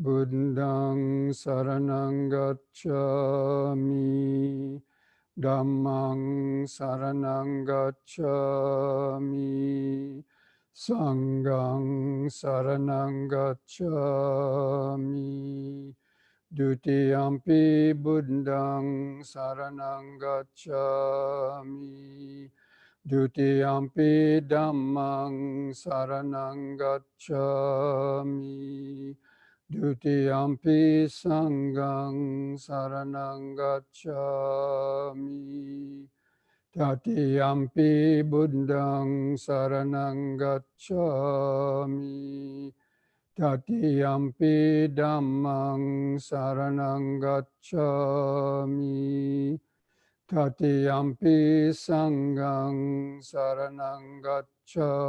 Buddhang saranang gacchami, Dhammang saranang gacchami, Sanghang saranang gacchami, Dutiyampi Buddhang saranang gacchami, Dutiyampi Dhammang saranang gacchami, Dutiyampi Sanghang saranang gacchami, Tatiyampi Buddhang saranang gacchami, Tatiyampi Dhammang saranang gacchami, Tatiyampi Sanghang saranang gacchami.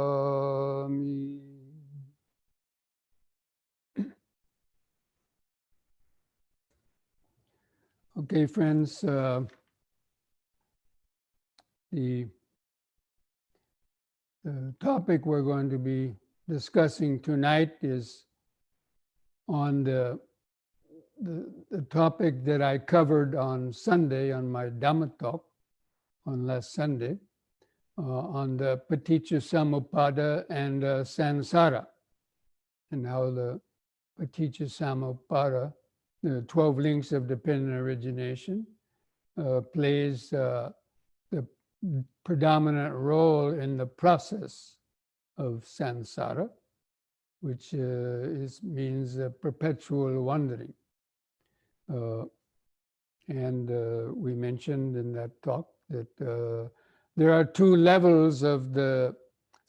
Okay, friends, the topic we're going to be discussing tonight is on the topic that I covered on Sunday on my Dhamma talk on last Sunday, on the Paticca Samuppada and Samsara, and how the Paticca Samuppada, the 12 links of dependent origination, plays the predominant role in the process of samsara, which means perpetual wandering. And we mentioned in that talk that there are two levels of the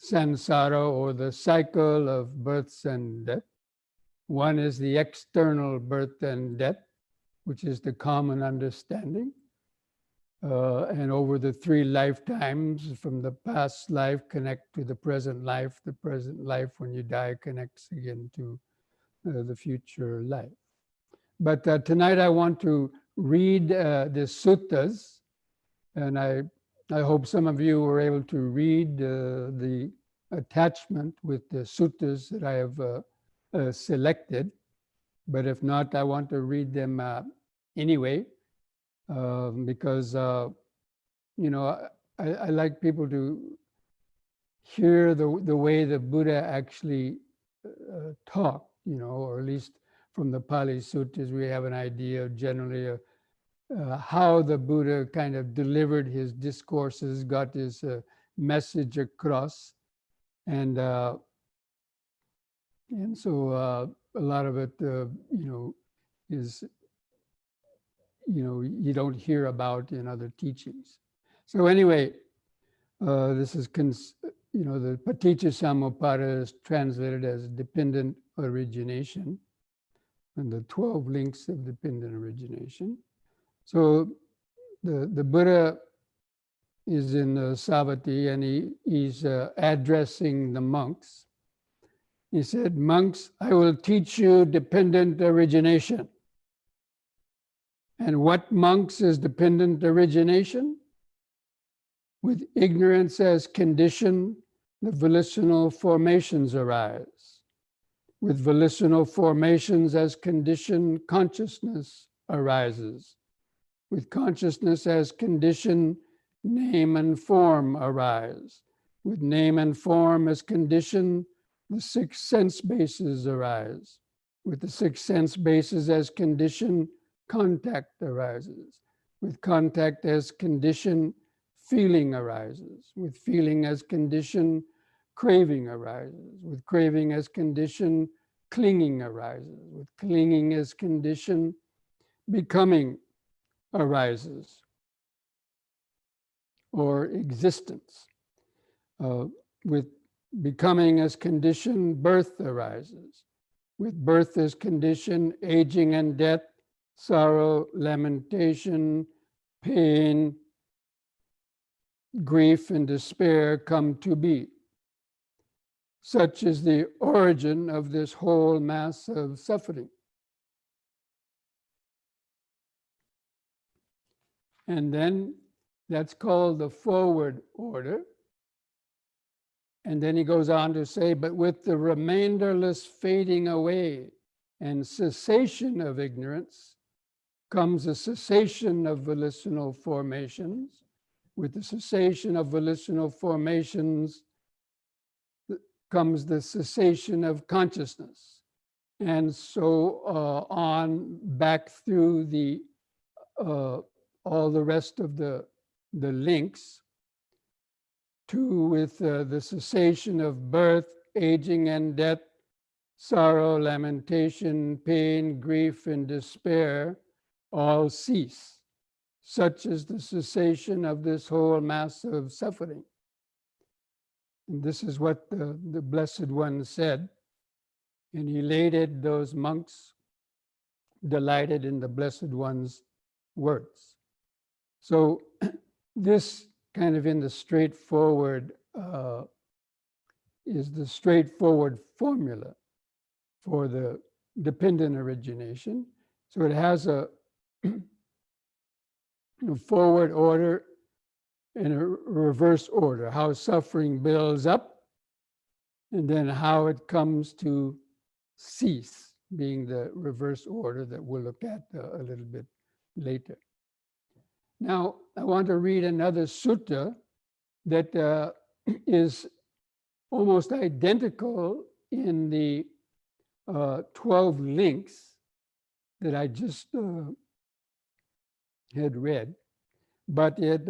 samsara, or the cycle of births and death. One is the external birth and death, which is the common understanding. And over the 3 lifetimes, from the past life connect to the present life when you die connects again to the future life. But tonight I want to read the suttas, and I hope some of you were able to read the attachment with the suttas that I have selected. But if not, I want to read them anyway, because you know, I like people to hear the way the Buddha actually talked, you know, or at least from the Pali Suttas we have an idea of generally how the Buddha kind of delivered his discourses, got his message across, and so a lot of it, you know, is, you know, you don't hear about in other teachings. So anyway, this is, you know, the Paticca Samuppada is translated as dependent origination, and the 12 links of dependent origination. So the Buddha is in Savatthi, and he's addressing the monks. He said, "Monks, I will teach you dependent origination." And what, monks, is dependent origination? With ignorance as condition, the volitional formations arise. With volitional formations as condition, consciousness arises. With consciousness as condition, name and form arise. With name and form as condition, the 6 sense bases arise. With the 6 sense bases as condition, contact arises. With contact as condition, feeling arises. With feeling as condition, craving arises. With craving as condition, clinging arises. With clinging as condition, becoming arises, or existence. With becoming as condition, birth arises. With birth as condition, aging and death, sorrow, lamentation, pain, grief, and despair come to be. Such is the origin of this whole mass of suffering. And then that's called the forward order. And then he goes on to say, but with the remainderless fading away and cessation of ignorance comes a cessation of volitional formations. With the cessation of volitional formations comes the cessation of consciousness. And so on back through the all the rest of the links to with the cessation of birth, aging and death, sorrow, lamentation, pain, grief, and despair all cease. Such is the cessation of this whole mass of suffering. And this is what the Blessed One said. And elated those monks, delighted in the Blessed One's words. So this kind of in the straightforward is the straightforward formula for the dependent origination. So it has a forward order and a reverse order, how suffering builds up, and then how it comes to cease, being the reverse order that we'll look at a little bit later. Now, I want to read another sutta that is almost identical in the 12 links that I just had read, but it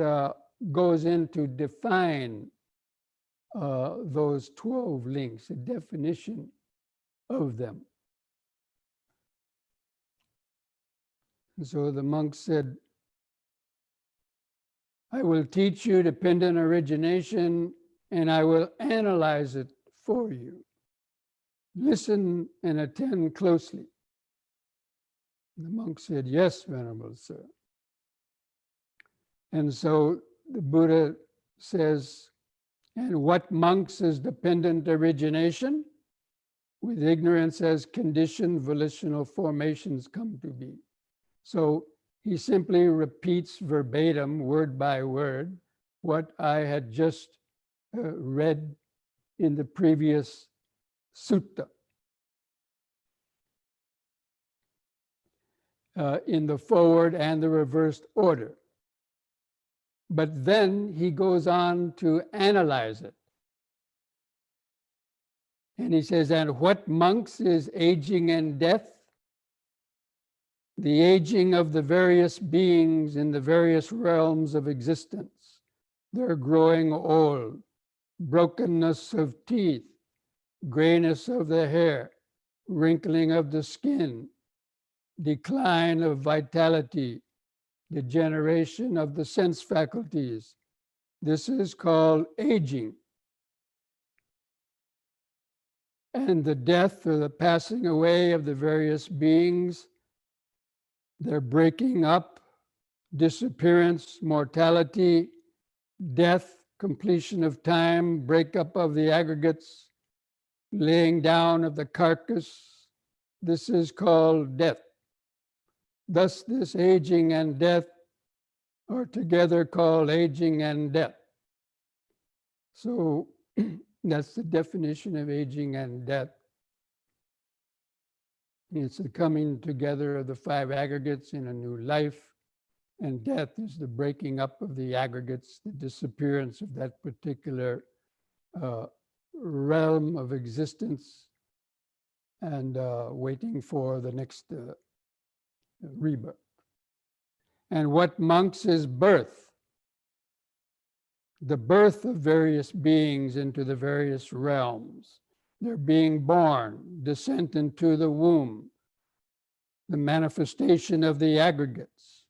goes in to define those 12 links, a definition of them. And so the monk said, I will teach you dependent origination and I will analyze it for you. Listen and attend closely. The monk said, yes, Venerable Sir. And so the Buddha says, and what monks is dependent origination? With ignorance as conditioned volitional formations come to be. So he simply repeats verbatim, word by word, what I had just read in the previous sutta. In the forward and the reversed order. But then he goes on to analyze it. And he says, and what monks is aging and death? The aging of the various beings in the various realms of existence. They're growing old, brokenness of teeth, grayness of the hair, wrinkling of the skin, decline of vitality, degeneration of the sense faculties. This is called aging. And the death or the passing away of the various beings, their breaking up, disappearance, mortality, death, completion of time, breakup of the aggregates, laying down of the carcass. This is called death. Thus, this aging and death are together called aging and death. So that's the definition of aging and death. It's the coming together of the five aggregates in a new life, and death is the breaking up of the aggregates, the disappearance of that particular realm of existence, and waiting for the next rebirth. And what monks is birth? The birth of various beings into the various realms. They're being born, descent into the womb, the manifestation of the aggregates,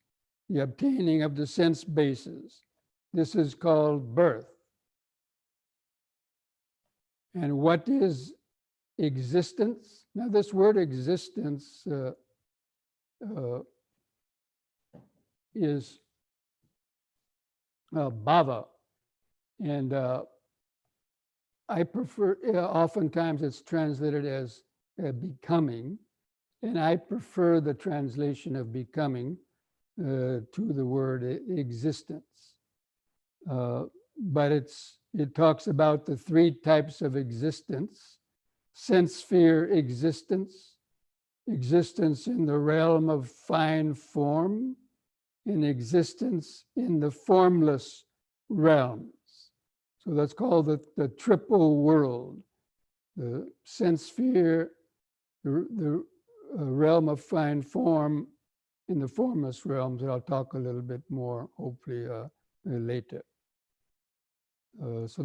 the obtaining of the sense bases. This is called birth. And what is existence? Now, this word existence is bhava, and I prefer, oftentimes it's translated as becoming, and I prefer the translation of becoming to the word existence. But it's it talks about the three types of existence: sense sphere existence, existence in the realm of fine form, and existence in the formless realms. So that's called the triple world: the sense sphere, the realm of fine form, in the formless realms. And I'll talk a little bit more, hopefully, later. So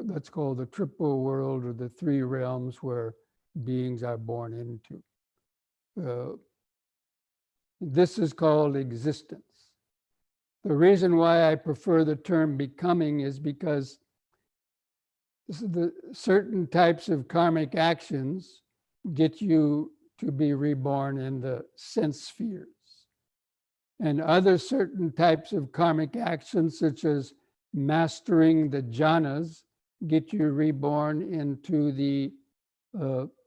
that's called the triple world, or the three realms where beings are born into. This is called existence. The reason why I prefer the term becoming is because the certain types of karmic actions get you to be reborn in the sense spheres. And other certain types of karmic actions, such as mastering the jhanas, get you reborn into the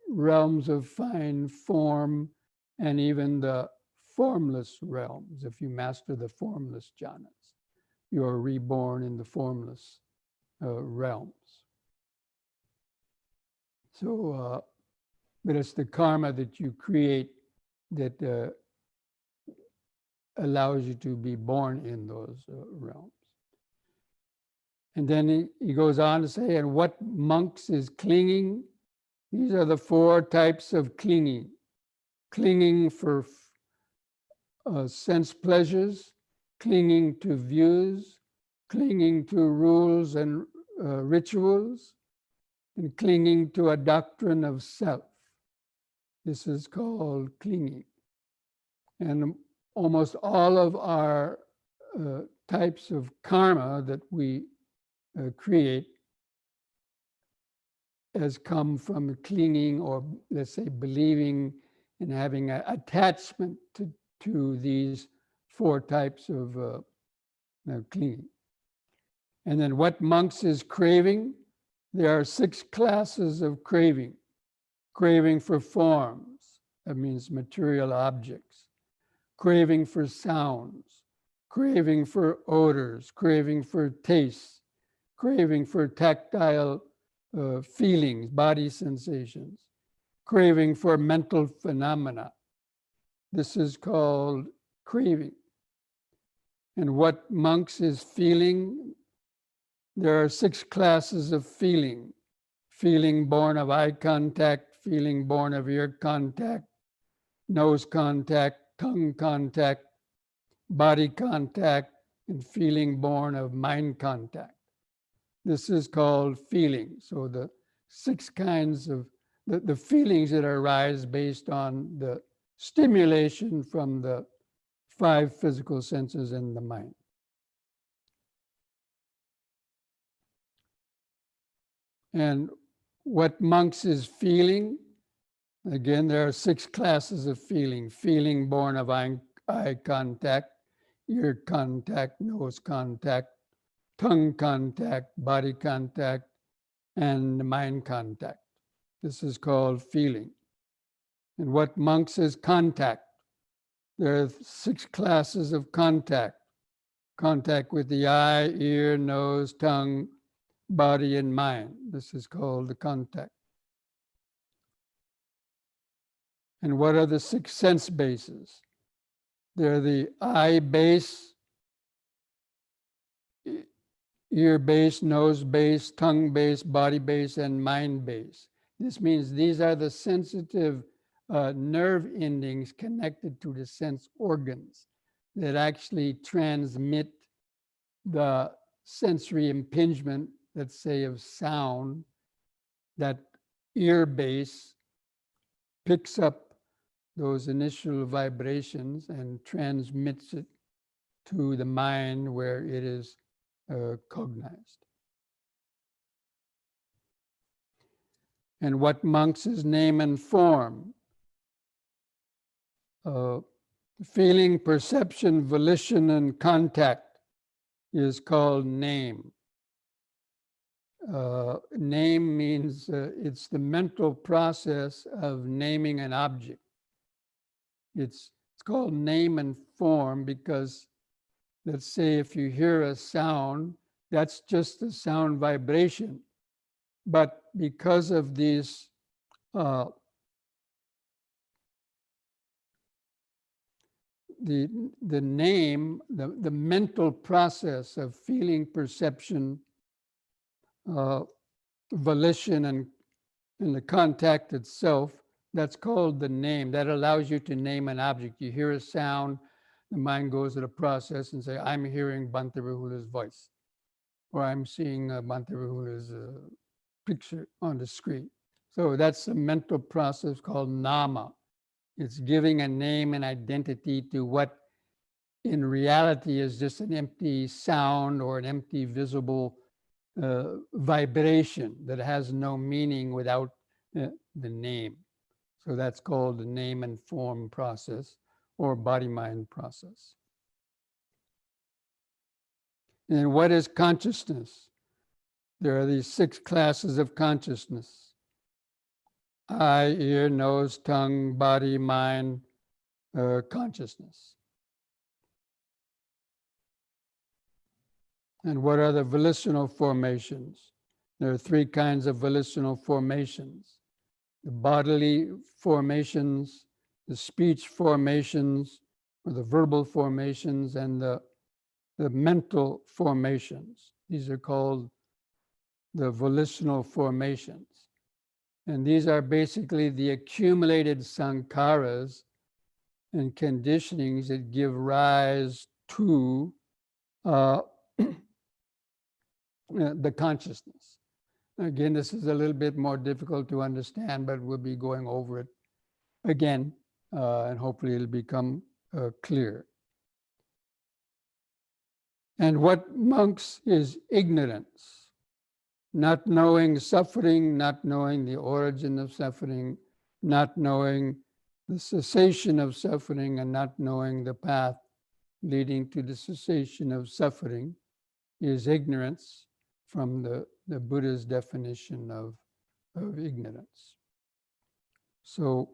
realms of fine form and even the formless realms. If you master the formless jhanas, you are reborn in the formless realms. So, but it's the karma that you create that allows you to be born in those realms. And then he goes on to say, and what monks is clinging? These are the four types of clinging. Clinging for sense pleasures, clinging to views, clinging to rules and rituals, and clinging to a doctrine of self. This is called clinging. And almost all of our types of karma that we create has come from clinging, or let's say believing and having an attachment to these four types of clinging. And then what monks is craving? There are 6 classes of craving. Craving for forms, that means material objects. Craving for sounds, craving for odors, craving for tastes, craving for tactile feelings, body sensations, craving for mental phenomena. This is called craving. And what monks is feeling? There are 6 classes of feeling. Feeling born of eye contact, feeling born of ear contact, nose contact, tongue contact, body contact, and feeling born of mind contact. This is called feeling. So the 6 kinds of the feelings that arise based on the stimulation from the 5 physical senses in the mind. And what monks is feeling? Again, there are 6 classes of feeling. Feeling born of eye contact, ear contact, nose contact, tongue contact, body contact, and mind contact. This is called feeling. And what monks is contact? There are 6 classes of contact. Contact with the eye, ear, nose, tongue, body, and mind. This is called the contact. And what are the 6 sense bases? They're the eye base, ear base, nose base, tongue base, body base, and mind base. This means these are the sensitive nerve endings connected to the sense organs that actually transmit the sensory impingement, let's say, of sound. That ear base picks up those initial vibrations and transmits it to the mind where it is cognized. And what monks is name and form? Feeling, perception, volition, and contact is called name. Name means it's the mental process of naming an object. It's called name and form because, let's say, if you hear a sound, That's just the sound vibration. But because of these the name, the mental process of feeling, perception, volition, and the contact itself, that's called the name. That allows you to name an object. You hear a sound, the mind goes to the process and say, I'm hearing Bhante Rahula's voice, or I'm seeing Bhante Rahula's picture on the screen. So that's a mental process called nama. It's giving a name and identity to what in reality is just an empty sound or an empty visible vibration that has no meaning without the name. So that's called the name and form process, or body-mind process. And what is consciousness? There are these 6 classes of consciousness: eye, ear, nose, tongue, body, mind, consciousness. And what are the volitional formations? There are 3 kinds of volitional formations: the bodily formations, the speech formations, or the verbal formations, and the mental formations. These are called the volitional formations. And these are basically the accumulated sankharas and conditionings that give rise to the consciousness. Again, this is a little bit more difficult to understand, but we'll be going over it again, and hopefully it'll become clear. And what monks is ignorance, not knowing suffering, not knowing the origin of suffering, not knowing the cessation of suffering, and not knowing the path leading to the cessation of suffering is ignorance from the Buddha's definition of ignorance. So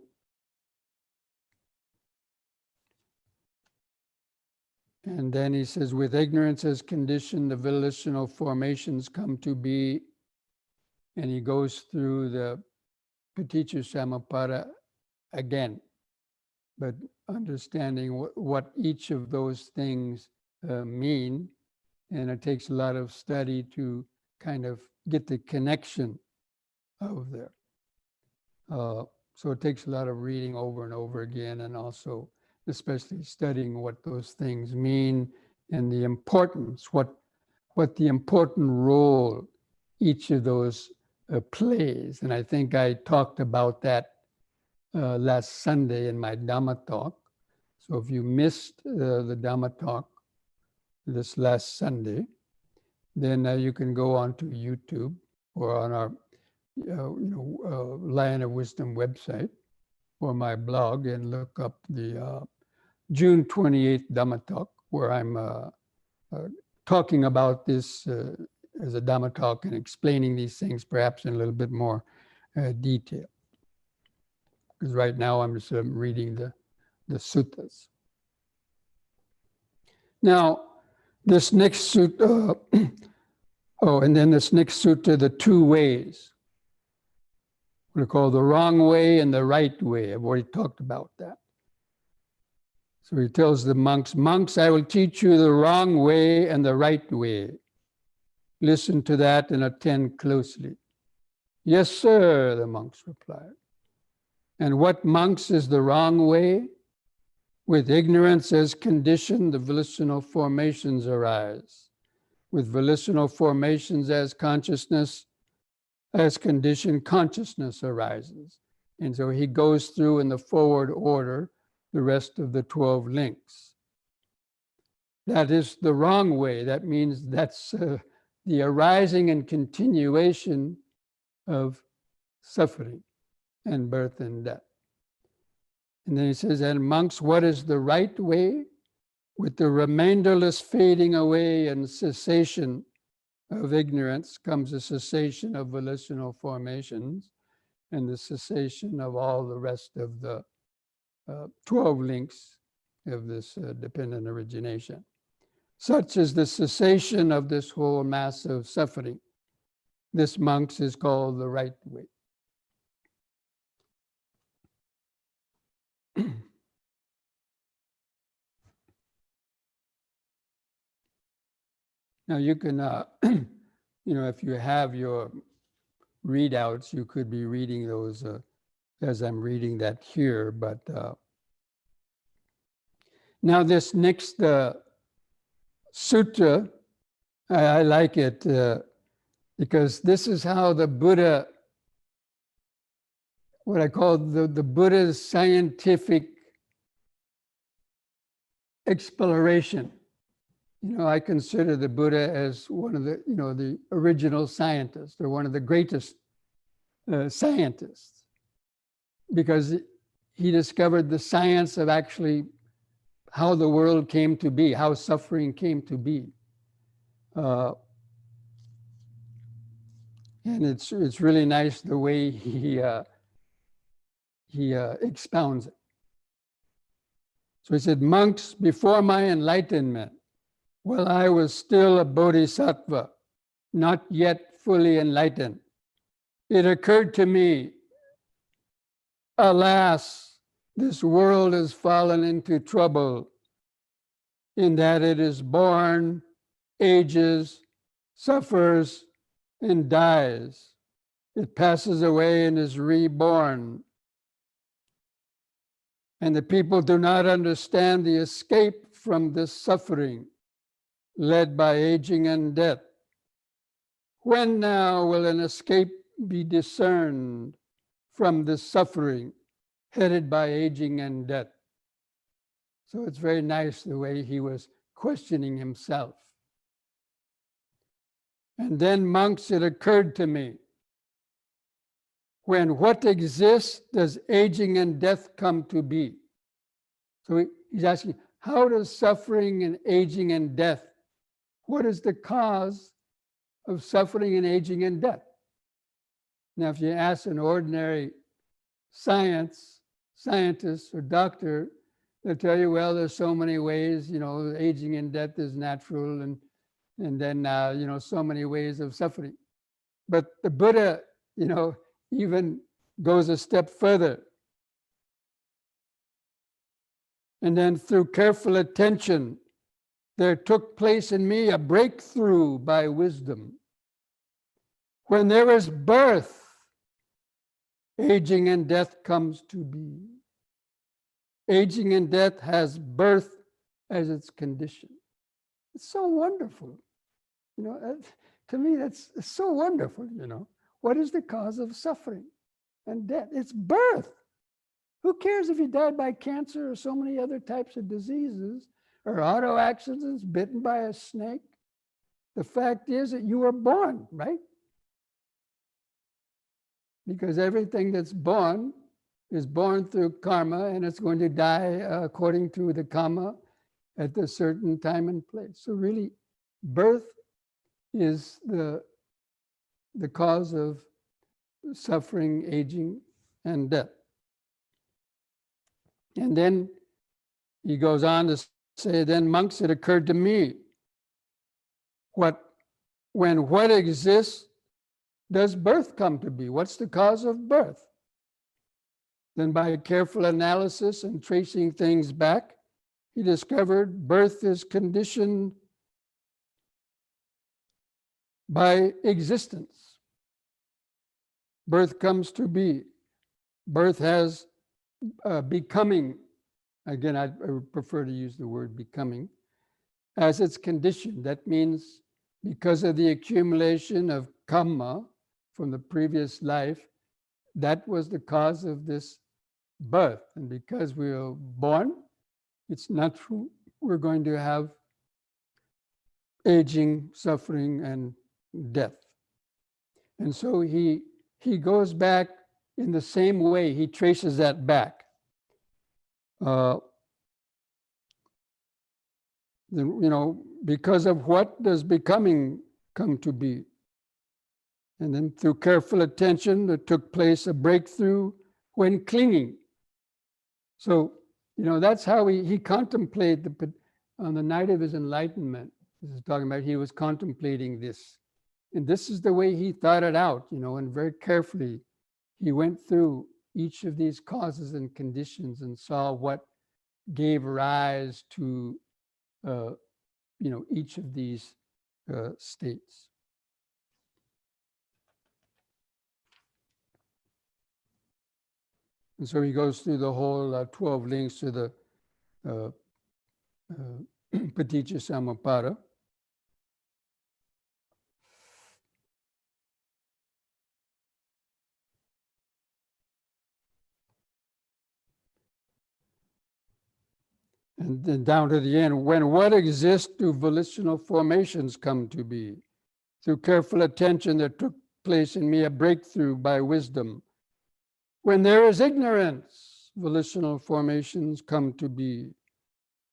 and then he says, with ignorance as condition, the volitional formations come to be. And he goes through the Paticca Samuppada again, but understanding what each of those things mean. And it takes a lot of study to kind of get the connection of there. So it takes a lot of reading over and over again, and also especially studying what those things mean and the importance, what the important role each of those plays. And I think I talked about that last Sunday in my Dhamma talk. So if you missed the Dhamma talk this last Sunday, then you can go on to YouTube or on our Lion of Wisdom website or my blog and look up the June 28th Dhamma talk, where I'm talking about this as a Dhamma talk and explaining these things perhaps in a little bit more detail. Because right now I'm just reading the suttas. Now, this next sutta, and then this next sutta, the 2 ways. What are called the wrong way and the right way. I've already talked about that. So he tells the monks, monks, I will teach you the wrong way and the right way. Listen to that and attend closely. Yes, sir, the monks replied. And what, monks, is the wrong way? With ignorance as condition, the volitional formations arise. With volitional formations as consciousness, as condition, consciousness arises. And so he goes through in the forward order the rest of the 12 links. That is the wrong way. That means that's the arising and continuation of suffering and birth and death. And then he says, and monks, what is the right way? With the remainderless fading away and cessation of ignorance comes a cessation of volitional formations and the cessation of all the rest of the 12 links of this dependent origination. such as the cessation of this whole mass of suffering. This, monks, is called the right way. Now you can, if you have your readouts, you could be reading those as I'm reading that here. But now this next sutra, I like it because this is how the Buddha, what I call the Buddha's scientific exploration. I consider the Buddha as one of the, the original scientists, or one of the greatest scientists, because he discovered the science of actually how the world came to be, how suffering came to be. And it's really nice the way he expounds it. So he said, monks, before my enlightenment, while I was still a bodhisattva, not yet fully enlightened, it occurred to me, alas, this world has fallen into trouble in that it is born, ages, suffers, and dies. It passes away and is reborn. And the people do not understand the escape from this suffering led by aging and death. When now will an escape be discerned from this suffering headed by aging and death? So it's very nice the way he was questioning himself. And then, monks, it occurred to me, when what exists does aging and death come to be? So he's asking, how does suffering and aging and death, what is the cause of suffering and aging and death? Now, if you ask an ordinary scientist or doctor, they'll tell you, well, there's so many ways, aging and death is natural, and then, so many ways of suffering. But the Buddha, even goes a step further. And then through careful attention, there took place in me a breakthrough by wisdom. When there is birth, aging and death comes to be. Aging and death has birth as its condition. It's so wonderful. To me, that's so wonderful, What is the cause of suffering and death? It's birth. Who cares if you died by cancer or so many other types of diseases or auto accidents, bitten by a snake? The fact is that you were born, right? Because everything that's born is born through karma, and it's going to die according to the karma at a certain time and place. So really, birth is the cause of suffering, aging, and death. And then he goes on to say, then, monks, it occurred to me, when what exists does birth come to be? What's the cause of birth? Then by careful analysis and tracing things back, he discovered birth is conditioned by existence. Birth comes to be. Birth has becoming. Again, I prefer to use the word becoming as its condition. That means because of the accumulation of karma from the previous life, that was the cause of this birth. And because we were born, it's natural we're going to have aging, suffering, and death. And so he goes back in the same way. He traces that back. Because of what does becoming come to be? And then through careful attention, there took place a breakthrough when clinging. So, that's how he contemplated on the night of his enlightenment, this is talking about he was contemplating this. And this is the way he thought it out, and very carefully he went through each of these causes and conditions and saw what gave rise to, each of these states. And so he goes through the whole 12 links to the Paticca Samuppada. And then down to the end, when what exists do volitional formations come to be. Through careful attention there took place in me a breakthrough by wisdom. When there is ignorance, volitional formations come to be.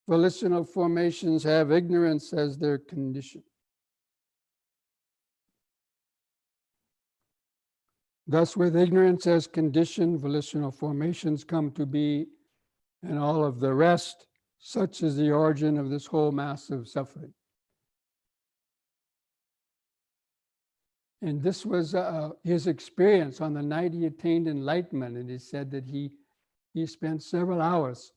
Volitional formations have ignorance as their condition. Thus, with ignorance as condition, volitional formations come to be, and all of the rest, such is the origin of this whole mass of suffering. And this was his experience on the night he attained enlightenment. And he said that he spent several hours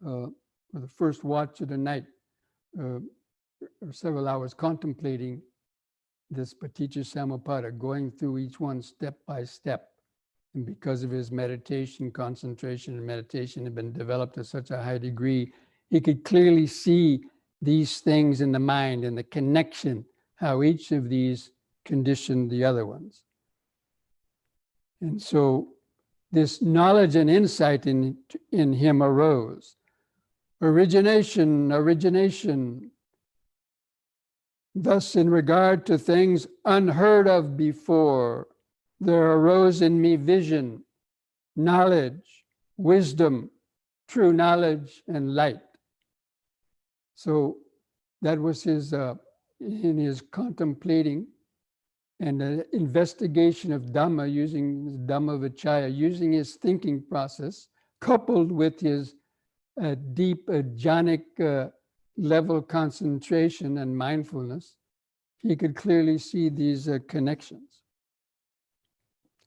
for the first watch of the night, or several hours contemplating this Paticca Samuppada, going through each one step by step. And because of his meditation, concentration and meditation had been developed to such a high degree, he could clearly see these things in the mind and the connection, how each of these conditioned the other ones. And so this knowledge and insight in him arose. Origination, origination. Thus, in regard to things unheard of before, there arose in me vision, knowledge, wisdom, true knowledge, and light. So that was his, in his contemplating and investigation of Dhamma, using Dhamma Vichaya, using his thinking process, coupled with his deep jhanic level concentration and mindfulness, he could clearly see these connections.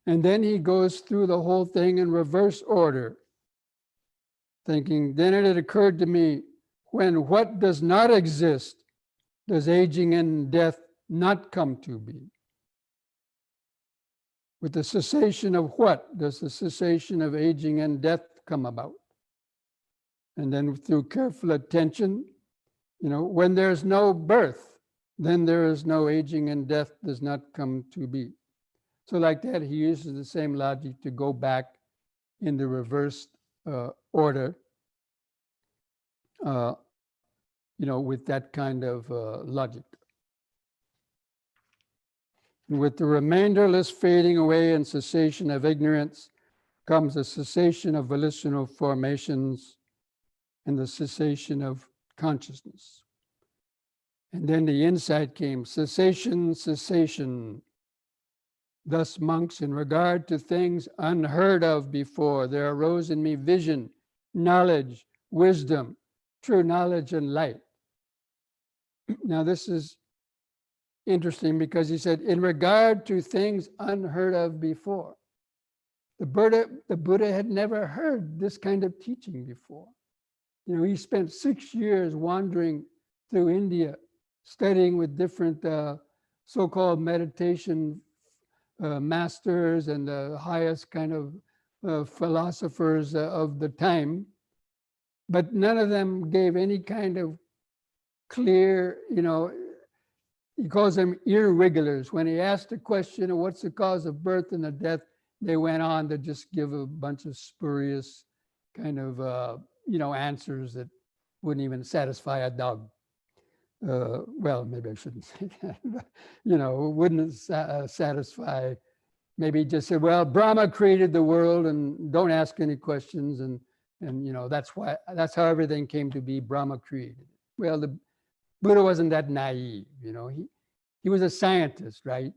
And then he goes through the whole thing in reverse order, thinking, then it had occurred to me, when what does not exist, does aging and death not come to be? With the cessation of what does the cessation of aging and death come about? And then through careful attention, when there's no birth, then there is no aging and death does not come to be. So like that, he uses the same logic to go back in the reversed order, with that kind of logic. And with the remainderless fading away and cessation of ignorance comes the cessation of volitional formations and the cessation of consciousness. And then the insight came, cessation, cessation. Thus, monks, in regard to things unheard of before, there arose in me vision, knowledge, wisdom, true knowledge, and light. Now, this is interesting because he said, in regard to things unheard of before. The Buddha had never heard this kind of teaching before. He spent 6 years wandering through India, studying with different so-called meditation masters and the highest kind of philosophers of the time. But none of them gave any kind of clear, he calls them irregulars. When he asked a question of what's the cause of birth and the death, they went on to just give a bunch of spurious kind of, answers that wouldn't even satisfy a dog. Well, maybe I shouldn't say that, but, wouldn't satisfy. Maybe he just said, well, Brahma created the world and don't ask any questions. And that's how everything came to be. Brahma created. Well, the Buddha wasn't that naive, he was a scientist, right?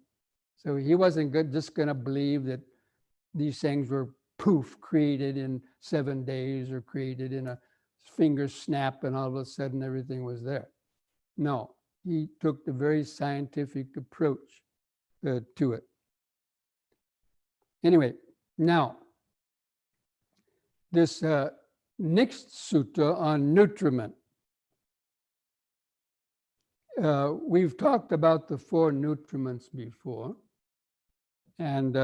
So he wasn't just going to believe that these things were poof created in 7 days or created in a fingers snap and all of a sudden everything was there. No, he took the very scientific approach to it. Anyway, now, this next sutta on nutriment. We've talked about the 4 nutriments before. And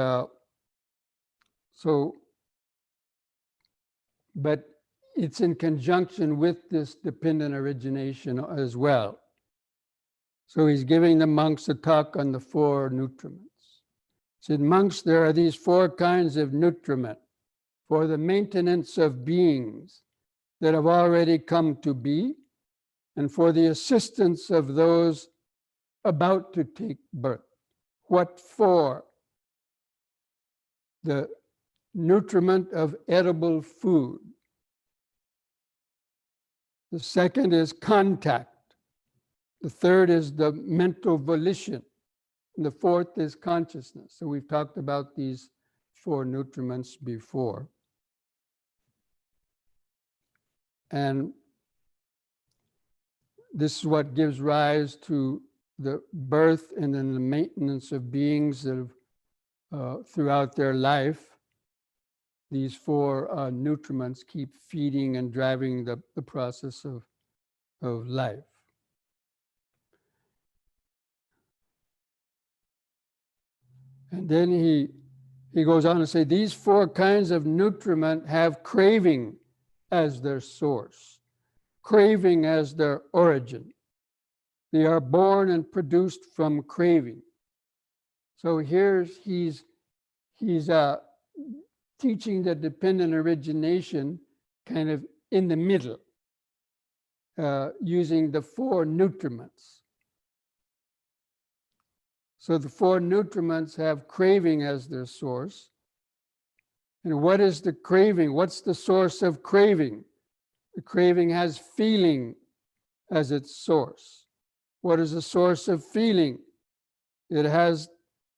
but it's in conjunction with this dependent origination as well. So he's giving the monks a talk on the 4 nutriments. He said, monks, there are these 4 kinds of nutriment for the maintenance of beings that have already come to be and for the assistance of those about to take birth. What for? The nutriment of edible food. The second is contact. The third is the mental volition. And the fourth is consciousness. So we've talked about these 4 nutriments before. And this is what gives rise to the birth and then the maintenance of beings that have throughout their life. These 4 nutriments keep feeding and driving the process of life. And then he goes on to say, these 4 kinds of nutriment have craving as their source, craving as their origin. They are born and produced from craving. So he's teaching the dependent origination kind of in the middle, using the 4 nutriments. So the 4 nutriments have craving as their source. And what is the craving? What's the source of craving? The craving has feeling as its source. What is the source of feeling? It has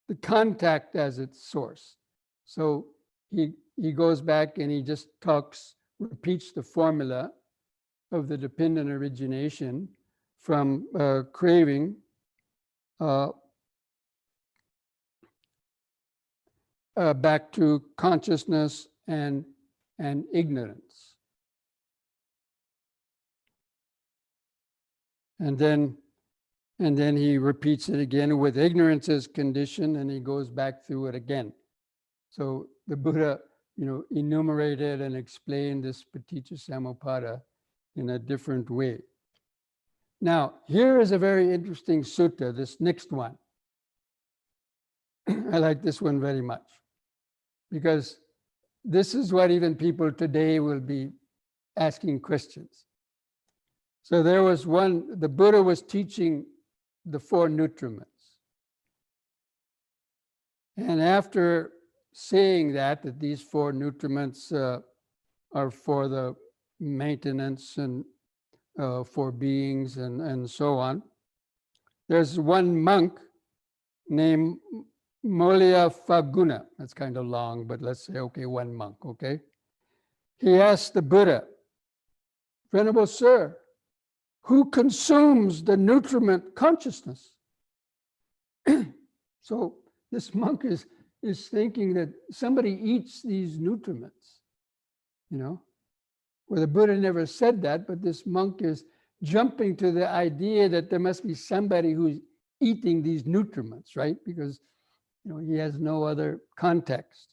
the contact as its source. So he goes back and he just repeats the formula of the dependent origination from craving back to consciousness and ignorance. And then he repeats it again with ignorance as condition, and he goes back through it again. So the Buddha, enumerated and explained this paticca samuppada in a different way. Now, here is a very interesting sutta, this next one. I like this one very much, because this is what even people today will be asking questions. So there was one, the Buddha was teaching the 4 nutriments. And after saying that these 4 nutriments are for the maintenance and for beings and so on, there's one monk named Mollya That's kind of long, but let's say, okay, one monk, okay? He asked the Buddha, Venerable Sir, who consumes the nutriment consciousness? So this monk is thinking that somebody eats these nutriments, Well, the Buddha never said that, but this monk is jumping to the idea that there must be somebody who's eating these nutriments, right? Because he has no other context.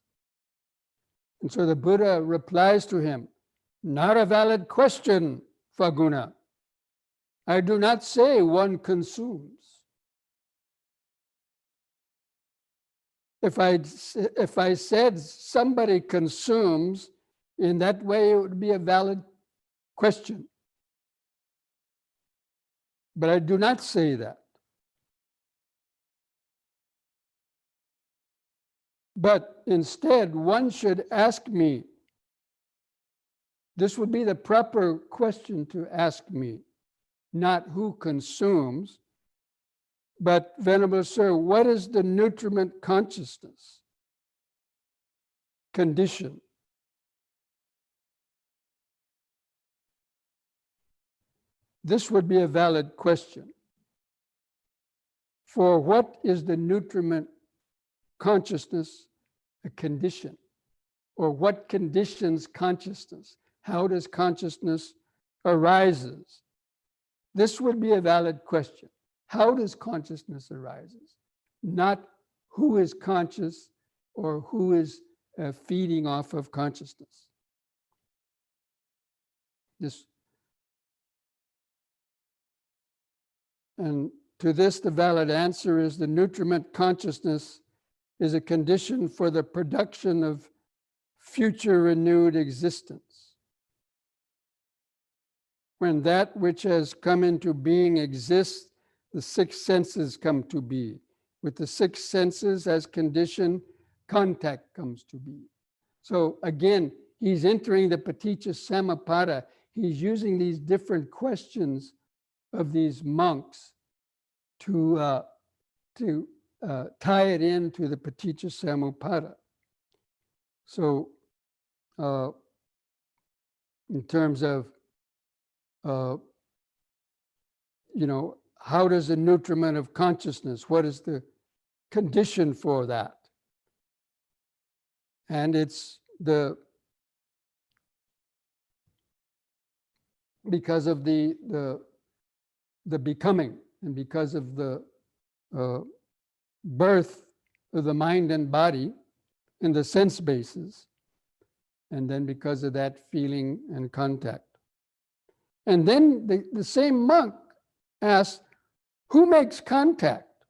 And so the Buddha replies to him, not a valid question, Phaguna. I do not say one consumes. If I said somebody consumes, in that way it would be a valid question. But I do not say that. But instead, one should ask me, this would be the proper question to ask me, not who consumes, but Venerable Sir, what is the nutriment consciousness condition? this would be a valid question. For what is the nutriment consciousness a condition? Or what conditions consciousness? How does consciousness arises? This would be a valid question. How does consciousness arises? Not who is conscious or who is feeding off of consciousness. And to this, the valid answer is the nutriment consciousness is a condition for the production of future renewed existence. When that which has come into being exists, the six senses come to be. With the six senses as condition, contact comes to be. So again, he's entering the Paticca Samuppada. He's using these different questions of these monks to tie it into the Paticca Samuppada. So in terms of, how does the nutriment of consciousness, what is the condition for that? And it's because of the becoming, and because of the birth of the mind and body and the sense bases, and then because of that feeling and contact. And then the same monk asked, who makes contact?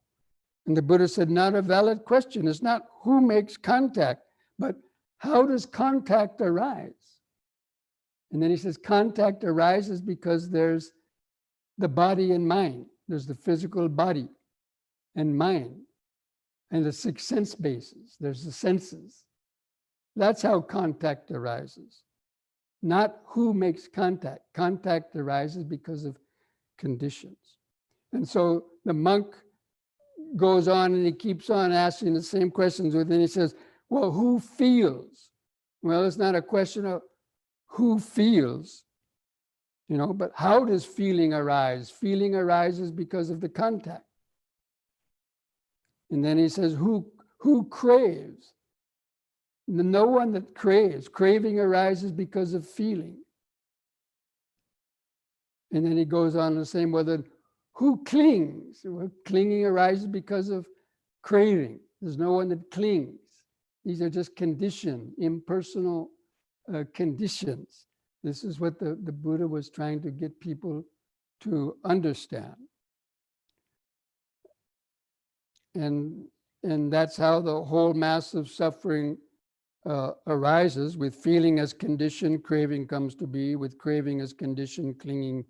And the Buddha said, not a valid question. It's not who makes contact, but how does contact arise? And then he says, contact arises because there's the body and mind. There's the physical body and mind and the six sense bases. There's the senses. That's how contact arises. Not who makes contact. Contact arises because of conditions. And so the monk goes on and he keeps on asking the same questions, and then he says, well, who feels? Well, it's not a question of who feels, but how does feeling arise? Feeling arises because of the contact. And then he says, who craves? No one that craves. Craving arises because of feeling. And then he goes on the same way, who clings? Well, clinging arises because of craving. There's no one that clings. These are just conditioned, impersonal conditions. This is what the Buddha was trying to get people to understand. And that's how the whole mass of suffering arises. With feeling as condition, craving comes to be. With craving as condition, clinging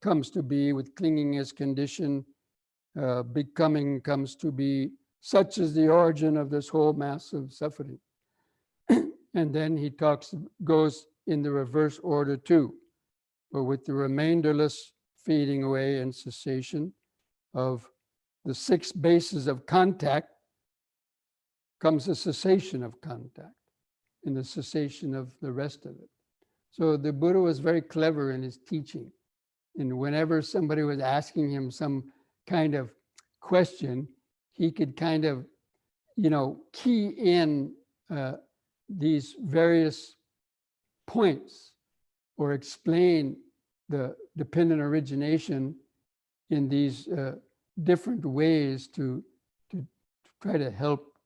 comes to be. With clinging as condition, becoming comes to be. Such is the origin of this whole mass of suffering. And then he goes in the reverse order too, but with the remainderless fading away and cessation of the six bases of contact comes a cessation of contact and the cessation of the rest of it. So the Buddha was very clever in his teaching. And whenever somebody was asking him some kind of question, he could kind of, key in these various points or explain the dependent origination in these different ways to try to help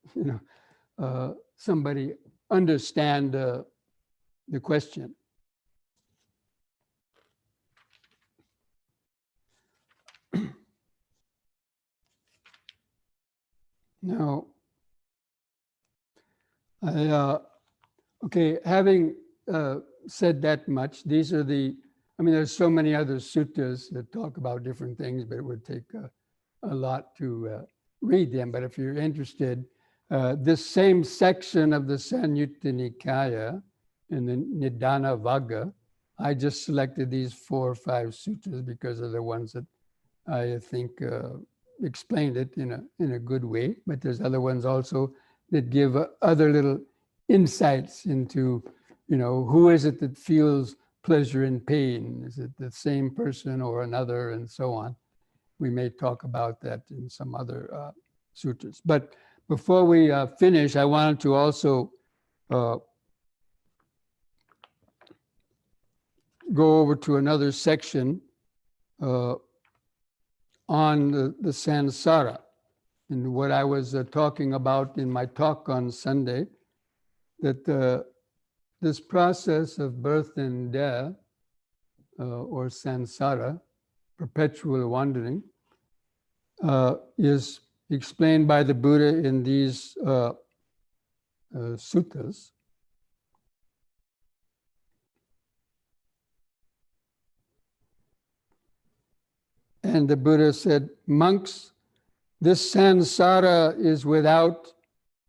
somebody understand the question. Now, having said that much, these are there's so many other suttas that talk about different things, but it would take a lot to read them. But if you're interested, this same section of the Sanyutta Nikaya in the Nidana Vagga, I just selected these 4 or 5 suttas because they're the ones that I think explained it in a good way. But there's other ones also that give other little insights into, who is it that feels pleasure and pain? Is it the same person or another, and so on? We may talk about that in some other sutras. But before we finish, I wanted to also go over to another section on the samsara. And what I was talking about in my talk on Sunday, that this process of birth and death, or samsara, perpetual wandering, is explained by the Buddha in these suttas. And the Buddha said, monks, this samsara is without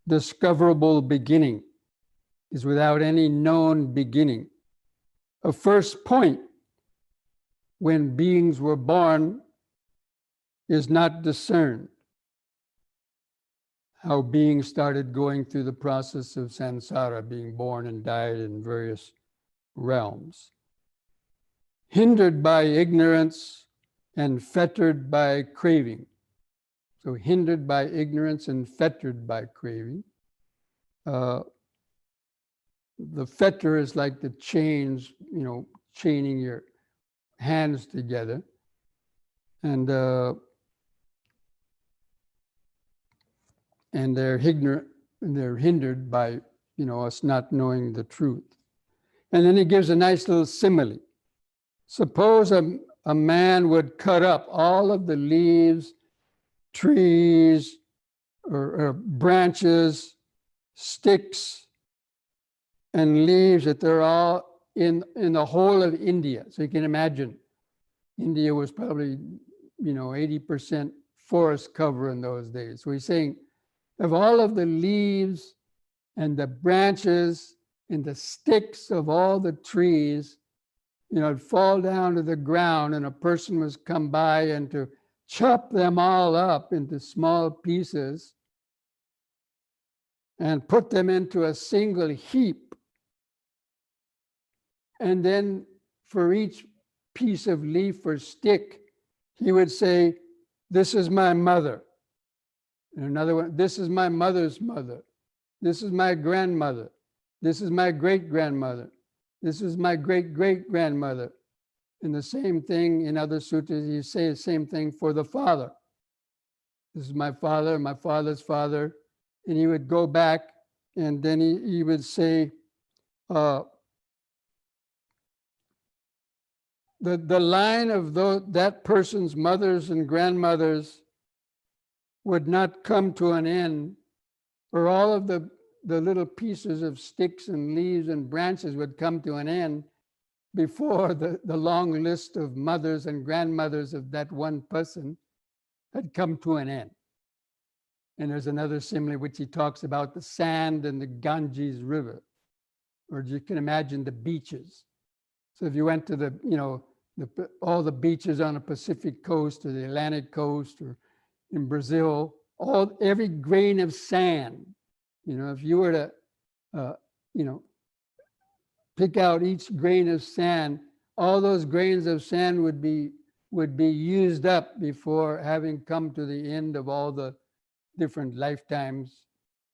discoverable beginning, is without any known beginning. A first point when beings were born is not discerned. How beings started going through the process of samsara, being born and died in various realms. Hindered by ignorance and fettered by craving. So hindered by ignorance and fettered by craving. The fetter is like the chains, chaining your hands together. And they're ignorant, and they're hindered by, us not knowing the truth. And then he gives a nice little simile. Suppose a man would cut up all of the leaves, trees, or branches, sticks, and leaves that they're all in the whole of India. So you can imagine, India was probably, 80% forest cover in those days. So he's saying, of all of the leaves and the branches and the sticks of all the trees, it'd fall down to the ground, and a person was come by and to chop them all up into small pieces and put them into a single heap. And then for each piece of leaf or stick, he would say, this is my mother. And another one, this is my mother's mother. This is my grandmother. This is my great-grandmother. This is my great-great-grandmother. And the same thing in other sutras, you say the same thing for the father. This is my father, my father's father. And he would go back, and then he would say, the line of that person's mothers and grandmothers would not come to an end, or all of the little pieces of sticks and leaves and branches would come to an end before the long list of mothers and grandmothers of that one person had come to an end. And there's another simile which he talks about the sand in the Ganges River, or you can imagine the beaches. So if you went to all the beaches on the Pacific coast or the Atlantic coast or in Brazil, every grain of sand, if you were to, pick out each grain of sand, all those grains of sand would be used up before having come to the end of all the different lifetimes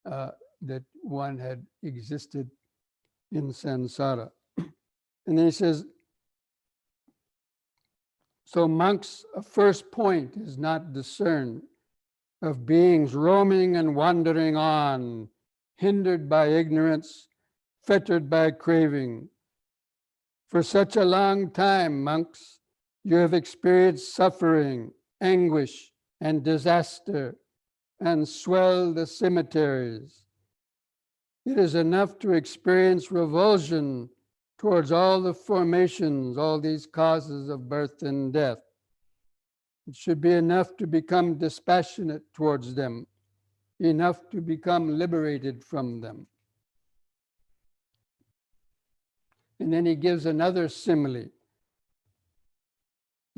that one had existed in samsara. And then he says, so monks, a first point is not discerned of beings roaming and wandering on, hindered by ignorance, fettered by craving. For such a long time, monks, you have experienced suffering, anguish, and disaster, and swelled the cemeteries. It is enough to experience revulsion towards all the formations, all these causes of birth and death. It should be enough to become dispassionate towards them, enough to become liberated from them. And then he gives another simile.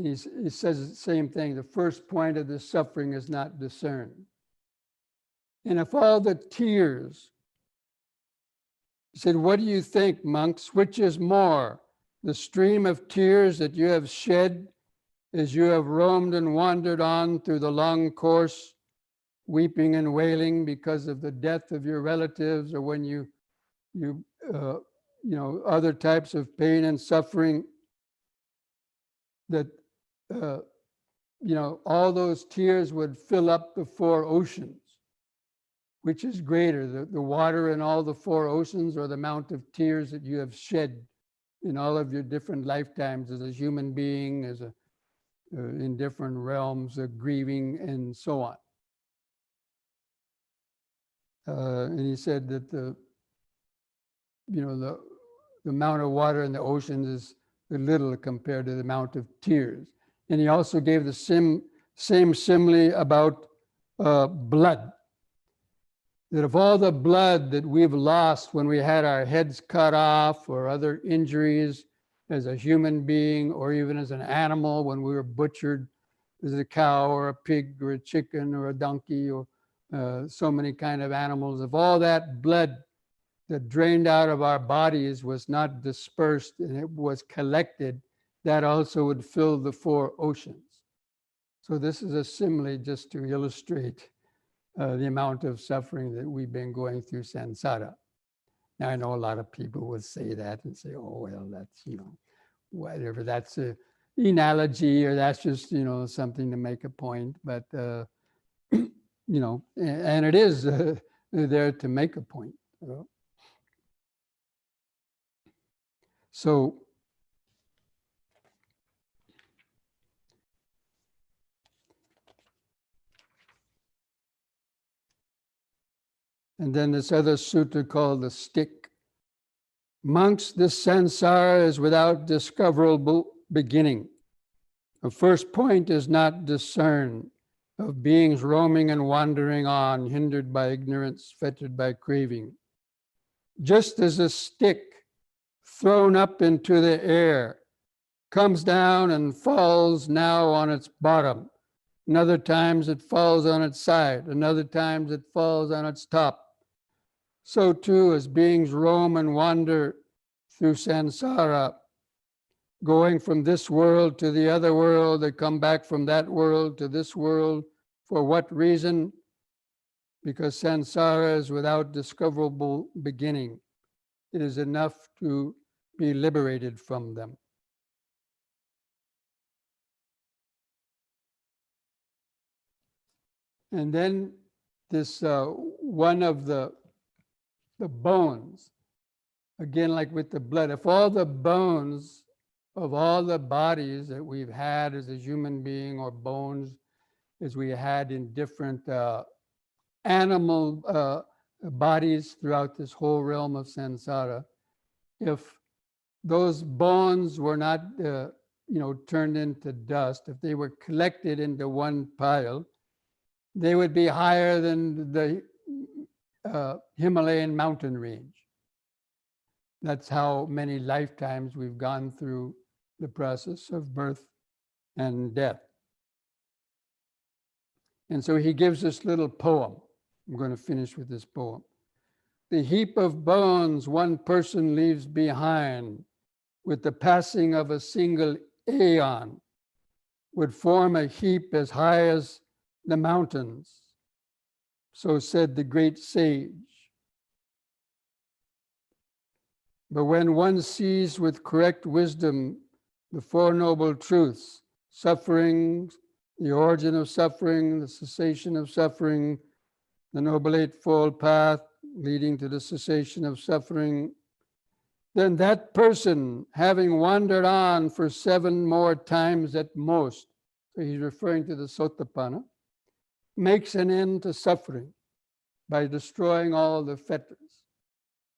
He says the same thing. The first point of the suffering is not discerned. And if all the tears, he said, what do you think, monks? Which is more, the stream of tears that you have shed as you have roamed and wandered on through the long course, weeping and wailing because of the death of your relatives, or when you other types of pain and suffering, that all those tears would fill up the four oceans. Which is greater, the water in all the four oceans, or the amount of tears that you have shed in all of your different lifetimes as a human being, as in different realms of grieving and so on. And he said that the amount of water in the oceans is little compared to the amount of tears. And he also gave the same simile about blood. That of all the blood that we've lost when we had our heads cut off, or other injuries as a human being, or even as an animal when we were butchered as a cow or a pig or a chicken or a donkey, or so many kind of animals, of all that blood that drained out of our bodies was not dispersed and it was collected, that also would fill the four oceans. So this is a simile just to illustrate the amount of suffering that we've been going through samsara. Now, I know a lot of people would say that and say, oh, well, that's, whatever, that's an analogy, or that's just, something to make a point. But, and it is there to make a point. So, and then this other sutta called the stick. Monks, this samsara is without discoverable beginning. The first point is not discerned, of beings roaming and wandering on, hindered by ignorance, fettered by craving. Just as a stick thrown up into the air comes down and falls now on its bottom, and other times it falls on its side, and other times it falls on its top. So too, as beings roam and wander through samsara, going from this world to the other world, they come back from that world to this world. For what reason? Because samsara is without discoverable beginning. It is enough to be liberated from them. And then this one of the bones, again, like with the blood, if all the bones of all the bodies that we've had as a human being, or bones as we had in different animal bodies throughout this whole realm of samsara, if those bones were not turned into dust, if they were collected into one pile, they would be higher than the Himalayan mountain range. That's how many lifetimes we've gone through the process of birth and death. And so he gives this little poem. I'm going to finish with this poem. The heap of bones one person leaves behind with the passing of a single aeon would form a heap as high as the mountains. So said the great sage. But when one sees with correct wisdom the Four Noble Truths, suffering, the origin of suffering, the cessation of suffering, the Noble Eightfold Path leading to the cessation of suffering, then that person, having wandered on for 7 more times at most, so he's referring to the Sotapanna, makes an end to suffering by destroying all the fetters.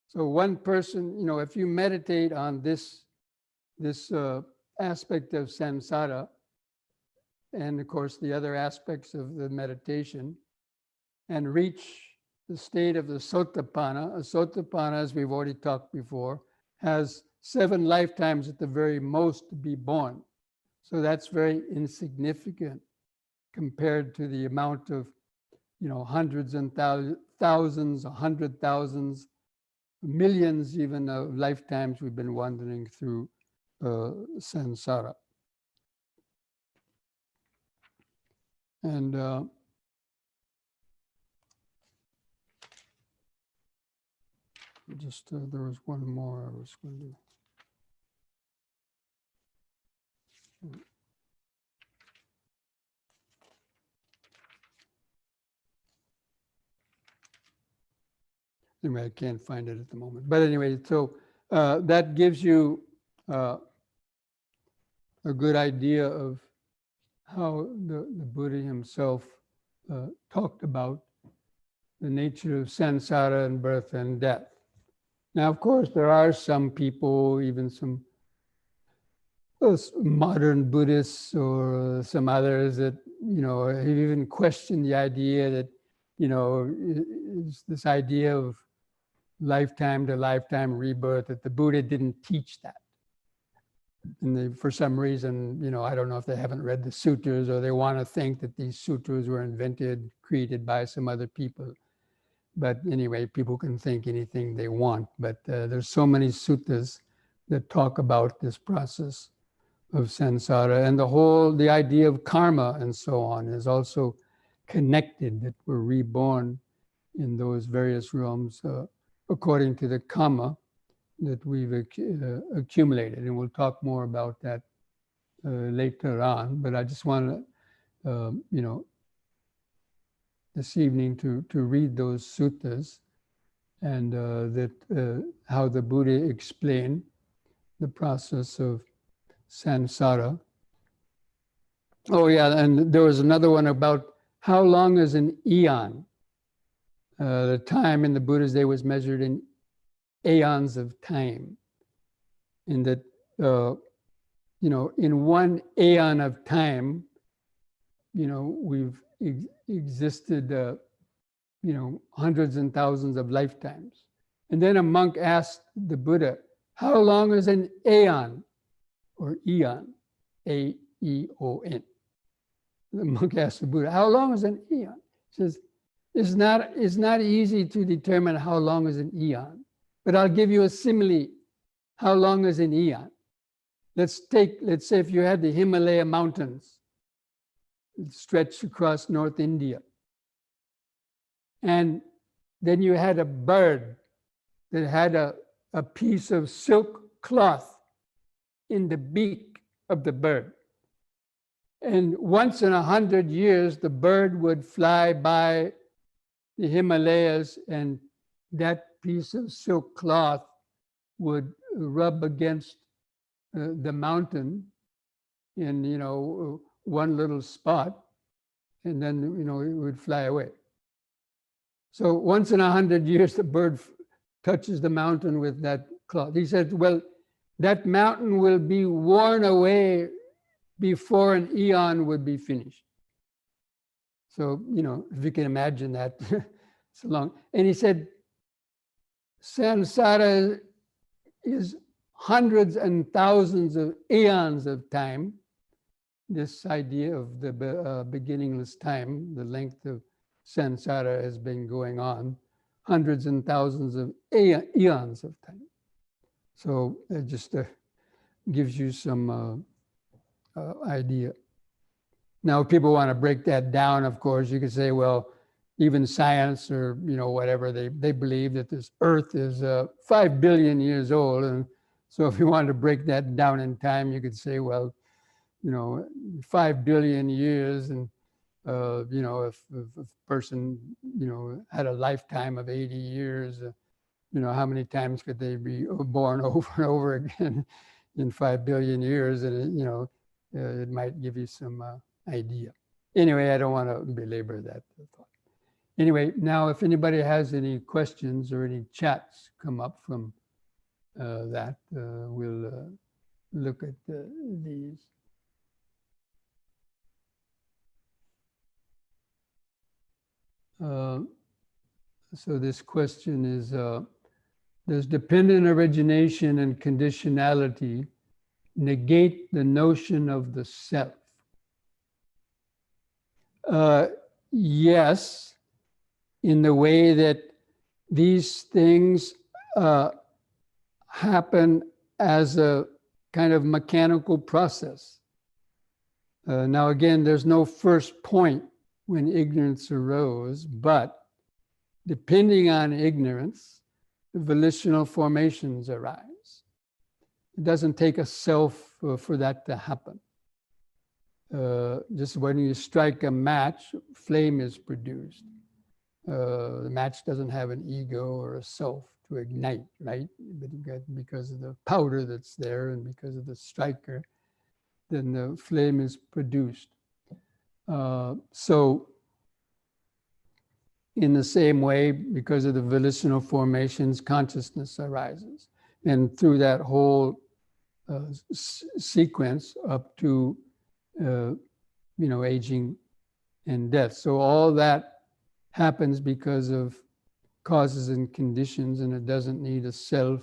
So one person, if you meditate on this aspect of samsara, and of course the other aspects of the meditation, and reach the state of the Sotapanna. A Sotapanna, as we've already talked before, has 7 lifetimes at the very most to be born. So that's very insignificant compared to the amount of, hundreds and thousands, 100,000s, millions even of lifetimes we've been wandering through samsara. And just there was one more I was going to. Anyway, I can't find it at the moment. But anyway, so that gives you a good idea of how the Buddha himself talked about the nature of samsara and birth and death. Now, of course, there are some people, even some modern Buddhists or some others that, have even questioned the idea that, is this idea of lifetime to lifetime rebirth, that the Buddha didn't teach that. And for some reason, I don't know if they haven't read the sutras or they want to think that these sutras were invented, created by some other people. But anyway, people can think anything they want. But there's so many suttas that talk about this process of samsara, and the idea of karma and so on is also connected, that we're reborn in those various realms according to the karma that we've accumulated. And we'll talk more about that later on. But I just want to, this evening to read those suttas and how the Buddha explained the process of samsara. Oh yeah, and there was another one about how long is an eon. The time in the Buddha's day was measured in aeons of time. In that, in one aeon of time, we've existed, hundreds and thousands of lifetimes. And then a monk asked the Buddha, how long is an aeon? Or eon, A-E-O-N. The monk asked the Buddha, how long is an eon? He says, it's not easy to determine how long is an eon, but I'll give you a simile. How long is an eon? Let's say if you had the Himalaya mountains stretched across North India, and then you had a bird that had a piece of silk cloth in the beak of the bird. And once in 100 years, the bird would fly by the Himalayas, and that piece of silk cloth would rub against the mountain in, one little spot, and then, it would fly away. So once in 100 years, the bird touches the mountain with that cloth. He said, well, that mountain will be worn away before an eon would be finished. So, if you can imagine that, it's long. And he said, samsara is hundreds and thousands of eons of time. This idea of the beginningless time, the length of samsara has been going on, hundreds and thousands of eons of time. So it just gives you some idea. Now, if people want to break that down, of course, you could say, well, even science or, whatever, they believe that this earth is 5 billion years old. And so if you wanted to break that down in time, you could say, well, 5 billion years. And, if a person, had a lifetime of 80 years, how many times could they be born over and over again in 5 billion years? And, it might give you some idea. Anyway, I don't want to belabor that thought. Anyway, now if anybody has any questions or any chats come up from that, we'll look at these. So this question is, does dependent origination and conditionality negate the notion of the self? Yes, in the way that these things happen as a kind of mechanical process. Now again, there's no first point when ignorance arose, but depending on ignorance, the volitional formations arise. It doesn't take a self for that to happen. Just when you strike a match, flame is produced. The match doesn't have an ego or a self to ignite, right? But because of the powder that's there and because of the striker, then the flame is produced. So in the same way, because of the volitional formations, consciousness arises. And through that whole sequence up to, aging and death. So all that happens because of causes and conditions, and it doesn't need a self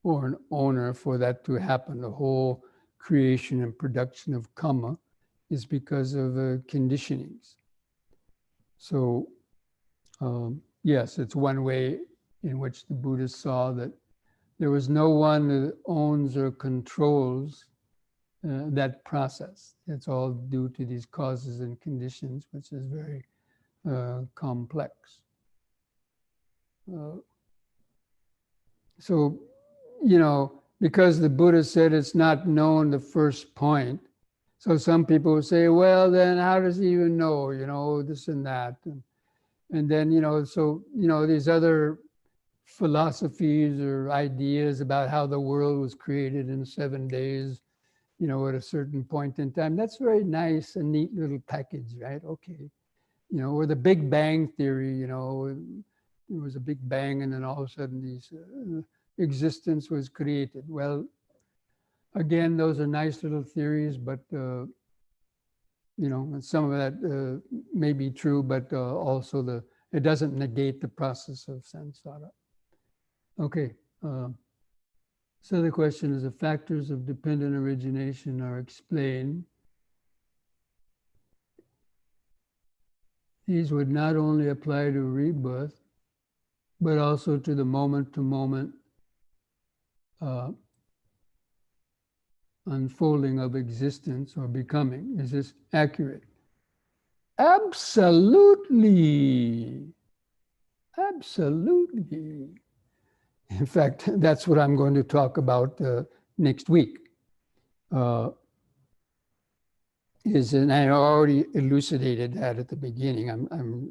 or an owner for that to happen. The whole creation and production of karma is because of conditionings. So yes, it's one way in which the Buddhists saw that there was no one that owns or controls that process. It's all due to these causes and conditions, which is very complex. So, because the Buddha said it's not known the first point, so some people would say, well, then how does he even know, this and that? And then, these other philosophies or ideas about how the world was created in 7 days, at a certain point in time, that's very nice, a neat little package, right? Okay. Or the Big Bang Theory, there was a big bang and then all of a sudden these existence was created. Well, again, those are nice little theories, but, and some of that may be true, but also it doesn't negate the process of samsara. Okay. So the question is, the factors of dependent origination are explained. These would not only apply to rebirth, but also to the moment-to-moment unfolding of existence or becoming. Is this accurate? Absolutely. Absolutely. In fact, that's what I'm going to talk about next week. And I already elucidated that at the beginning.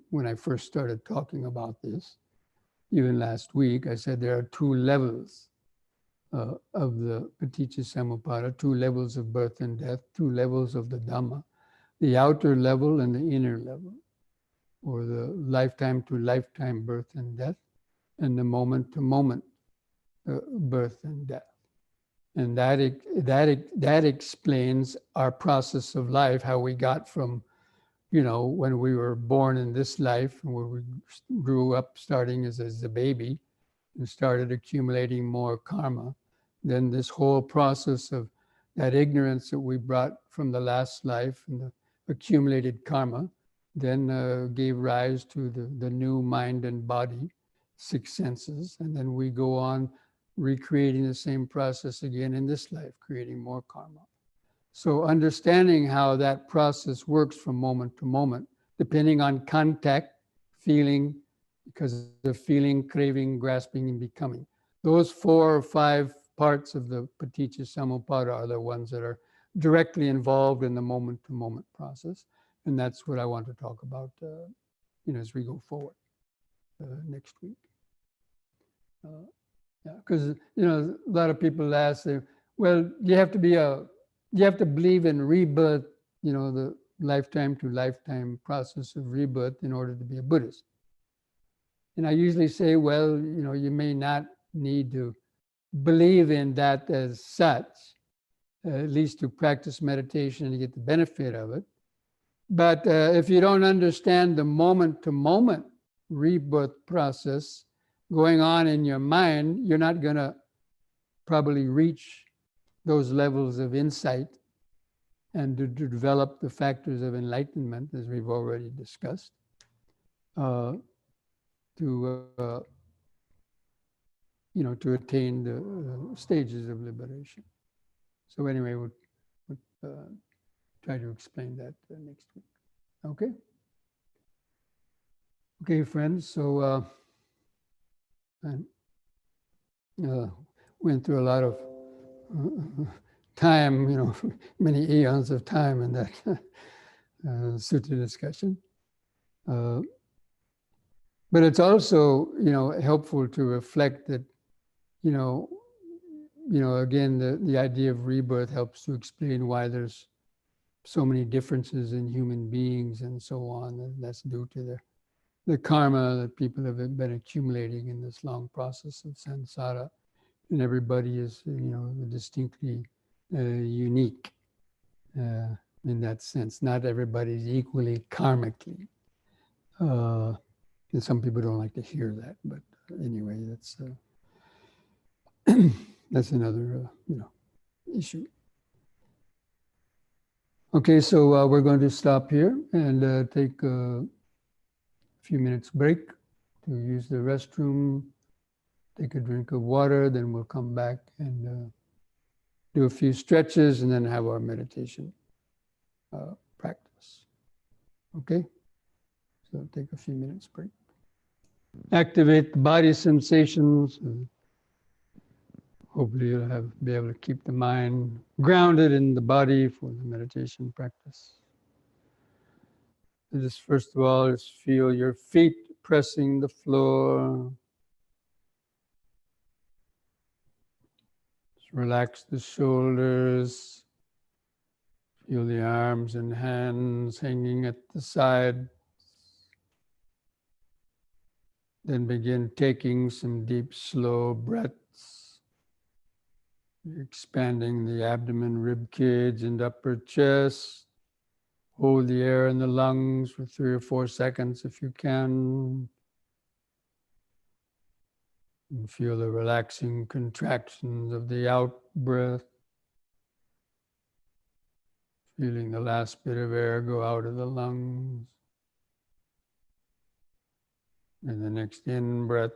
When I first started talking about this, even last week, I said there are 2 levels of the Paticca-Samuppada, 2 levels of birth and death, 2 levels of the Dhamma, the outer level and the inner level, or the lifetime to lifetime birth and death, and the moment to moment birth and death. And that explains our process of life, how we got from, when we were born in this life, and where we grew up starting as a baby and started accumulating more karma. Then this whole process of that ignorance that we brought from the last life and the accumulated karma, then gave rise to the new mind and body, 6 senses. And then we go on recreating the same process again in this life, creating more karma. So understanding how that process works from moment to moment, depending on contact, feeling, because of feeling, craving, grasping, and becoming. Those 4 or 5 parts of the Paticca-Samuppada are the ones that are directly involved in the moment-to-moment process. And that's what I want to talk about as we go forward next week. Because a lot of people ask, well, you have to believe in rebirth, the lifetime to lifetime process of rebirth in order to be a Buddhist. And I usually say, well, you may not need to believe in that as such, at least to practice meditation and get the benefit of it. But if you don't understand the moment-to-moment rebirth process going on in your mind, you're not going to probably reach those levels of insight and to develop the factors of enlightenment, as we've already discussed, to attain the stages of liberation. So anyway, we'll try to explain that next week. Okay? Okay, friends, so I went through a lot of time, many eons of time in that sutta discussion. But it's also, helpful to reflect that, again, the idea of rebirth helps to explain why there's so many differences in human beings and so on. And that's due to the karma that people have been accumulating in this long process of samsara. And everybody is, distinctly unique in that sense. Not everybody's equally karmically. And some people don't like to hear that, but anyway, that's that's another issue. Okay, so we're going to stop here and take a few minutes break to use the restroom, take a drink of water, then we'll come back and do a few stretches and then have our meditation practice. Okay, so take a few minutes break. Activate the body sensations. Hopefully you'll be able to keep the mind grounded in the body for the meditation practice. So just first of all, just feel your feet pressing the floor. Just relax the shoulders. Feel the arms and hands hanging at the side. Then begin taking some deep, slow breaths. Expanding the abdomen, rib cage, and upper chest. Hold the air in the lungs for 3 or 4 seconds if you can. And feel the relaxing contractions of the out breath. Feeling the last bit of air go out of the lungs. And the next in breath.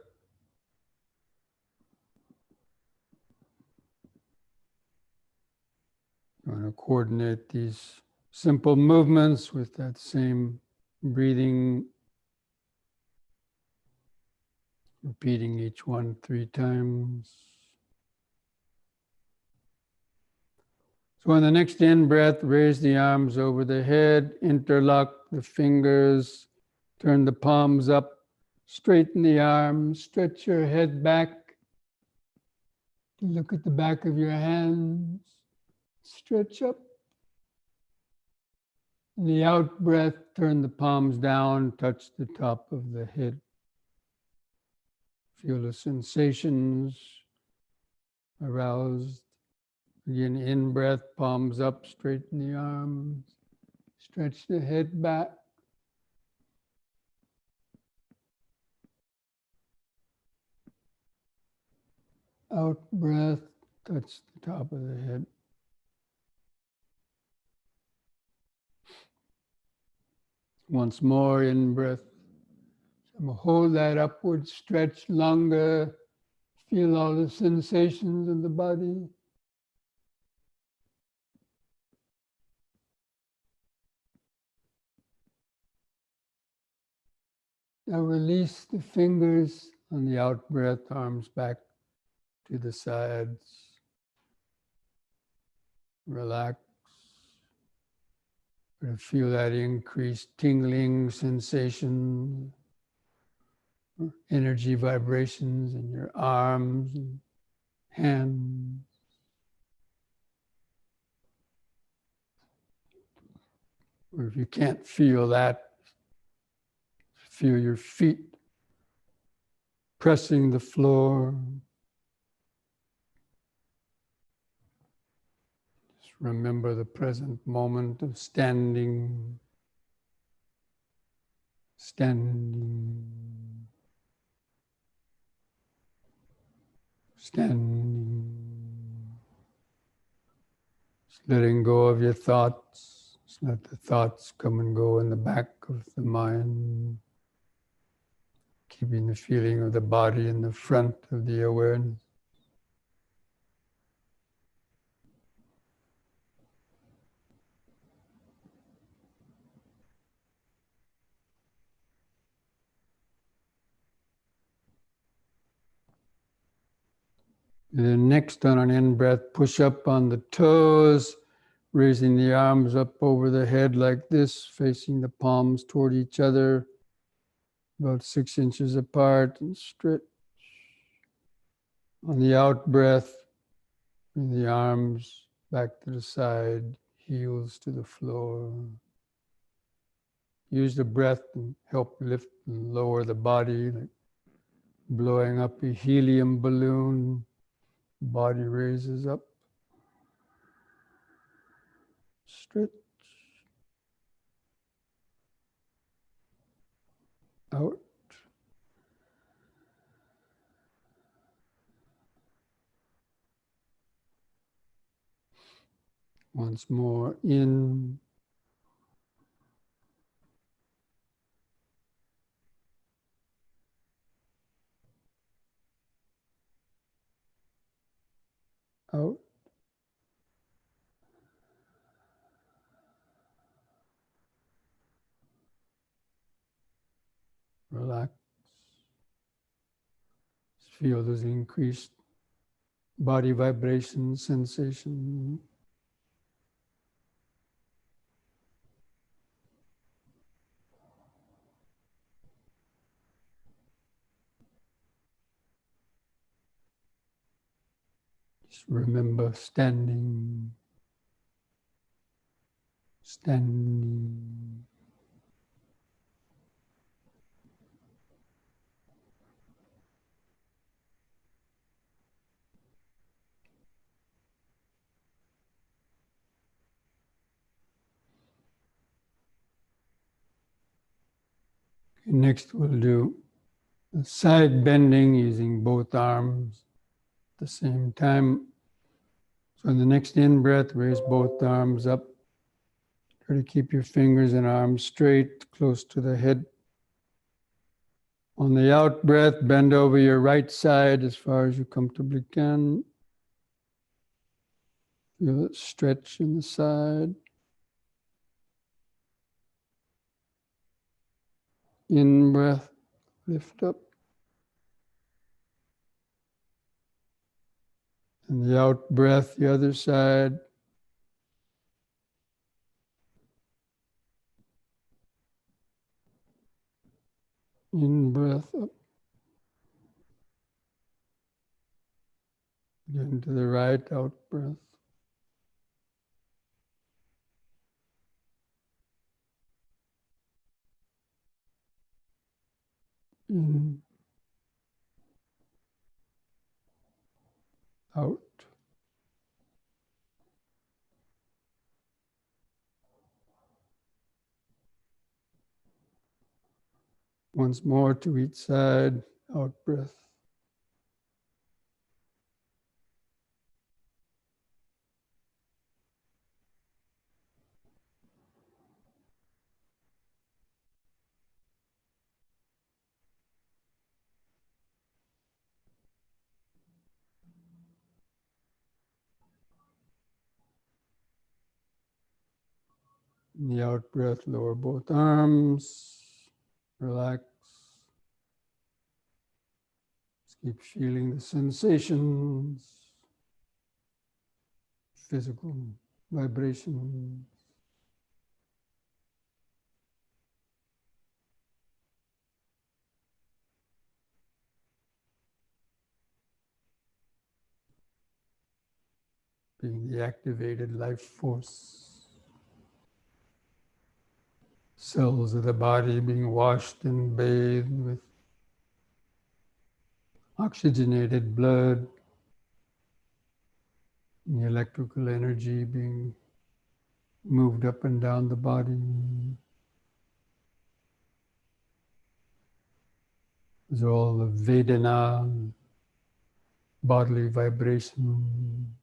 You want to coordinate these simple movements with that same breathing. Repeating each one 3 times. So on the next in breath, raise the arms over the head, interlock the fingers, turn the palms up, straighten the arms, stretch your head back. Look at the back of your hands, stretch up. In the out breath, turn the palms down, touch the top of the head. Feel the sensations aroused. Again, in breath, palms up, straighten the arms, stretch the head back. Out breath, touch the top of the head. Once more, in breath. Hold that upward stretch longer. Feel all the sensations in the body. Now release the fingers on the out breath, arms back to the sides. Relax. Feel that increased tingling sensation, energy vibrations in your arms and hands. Or if you can't feel that, feel your feet pressing the floor. Just remember the present moment of standing, standing, standing. Just letting go of your thoughts. Just let the thoughts come and go in the back of the mind. Keeping the feeling of the body in the front of the awareness. And then next, on an in-breath, push up on the toes, raising the arms up over the head like this, facing the palms toward each other, about 6 inches apart, and stretch. On the out breath, bring the arms back to the side, heels to the floor. Use the breath and help lift and lower the body, like blowing up a helium balloon. Body raises up. Stretch. Out. Once more, in. Out. Relax. Feel those increased body vibration sensation. Just remember standing, standing. Next, we'll do a side bending using both arms at the same time. So in the next in-breath, raise both arms up. Try to keep your fingers and arms straight, close to the head. On the out-breath, bend over your right side as far as you comfortably can. Feel it stretch in the side. In-breath, lift up. And the out-breath, the other side. In-breath up. Again to the right, out-breath. In, out. Once more to each side, out-breath. In the out-breath, lower both arms. Relax. Just keep feeling the sensations, physical vibration. Being the activated life force. Cells of the body being washed and bathed with oxygenated blood. The electrical energy being moved up and down the body. There's all the Vedana, bodily vibration.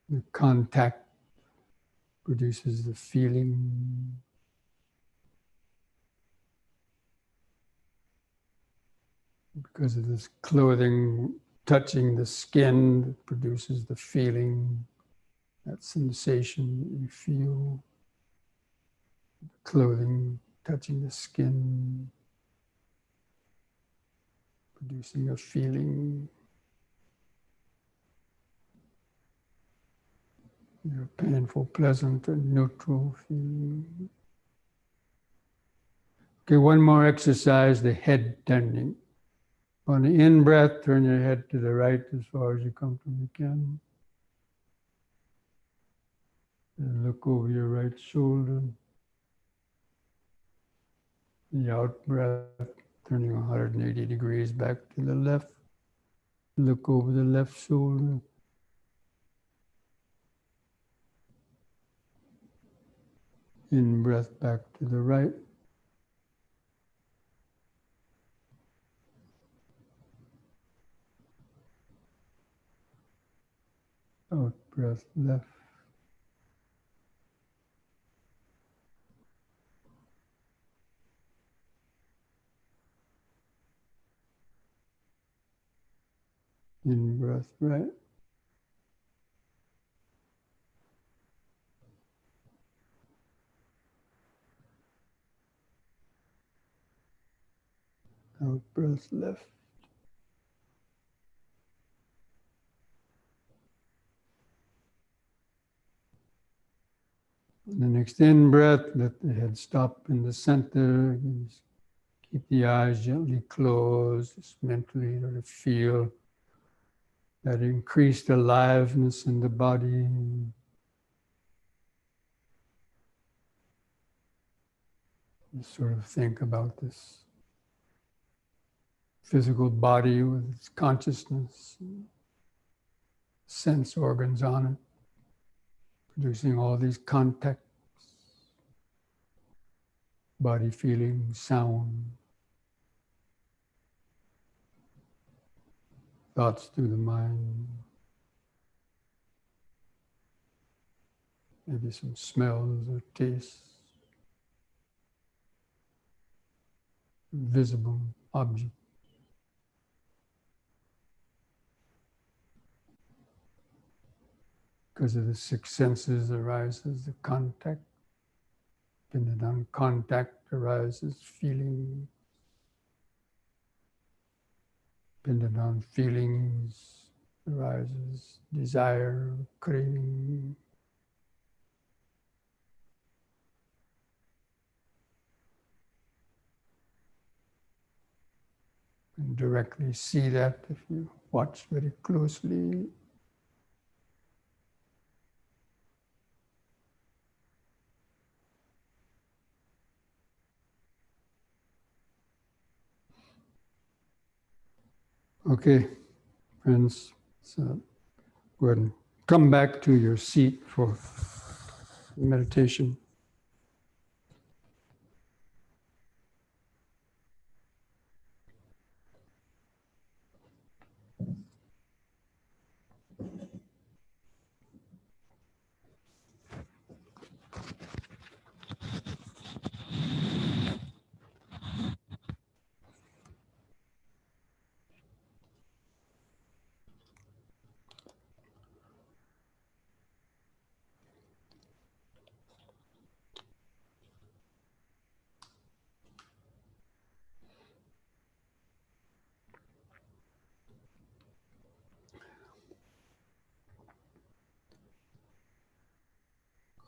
The contact produces the feeling. Because of this clothing touching the skin, it produces the feeling. that sensation that you feel, clothing touching the skin, producing a feeling, painful, pleasant, and neutral feeling. Okay, one more exercise, the head turning. On the in-breath, turn your head to the right as far as you comfortably can. And look over your right shoulder. The out-breath, turning 180 degrees back to the left. Look over the left shoulder. In-breath back to the right. Out-breath left. In-breath right. Out-breath left. On the next in-breath, let the head stop in the center. Keep the eyes gently closed, just mentally to feel that increased aliveness in the body. Just sort of think about this physical body with its consciousness, sense organs on it, producing all these contacts, body feeling, sound, thoughts through the mind, maybe some smells or tastes, visible objects. Because of the six senses arises the contact. Dependent on contact arises feeling. Dependent on feelings arises desire, craving. You can directly see that if you watch very closely. Okay, friends, so go ahead and come back to your seat for meditation.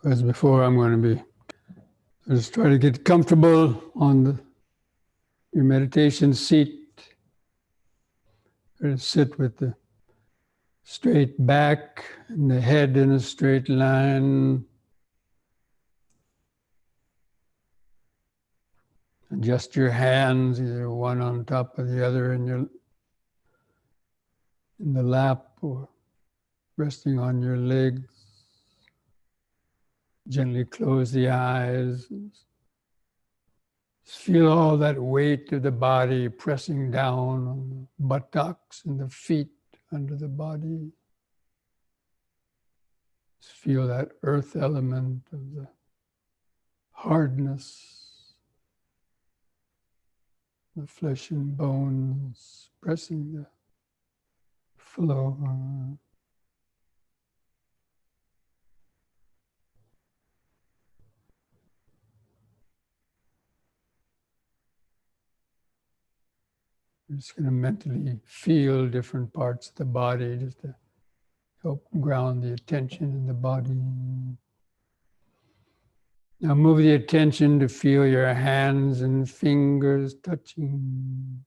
As before, I'm going to be just try to get comfortable on your meditation seat. Try to sit with the straight back and the head in a straight line. Adjust your hands, either one on top of the other in the lap or resting on your legs. Gently close the eyes. Just feel all that weight of the body pressing down on the buttocks and the feet under the body. Just feel that earth element of the hardness, the flesh and bones pressing the floor. We're just going to mentally feel different parts of the body just to help ground the attention in the body. Now move the attention to feel your hands and fingers touching.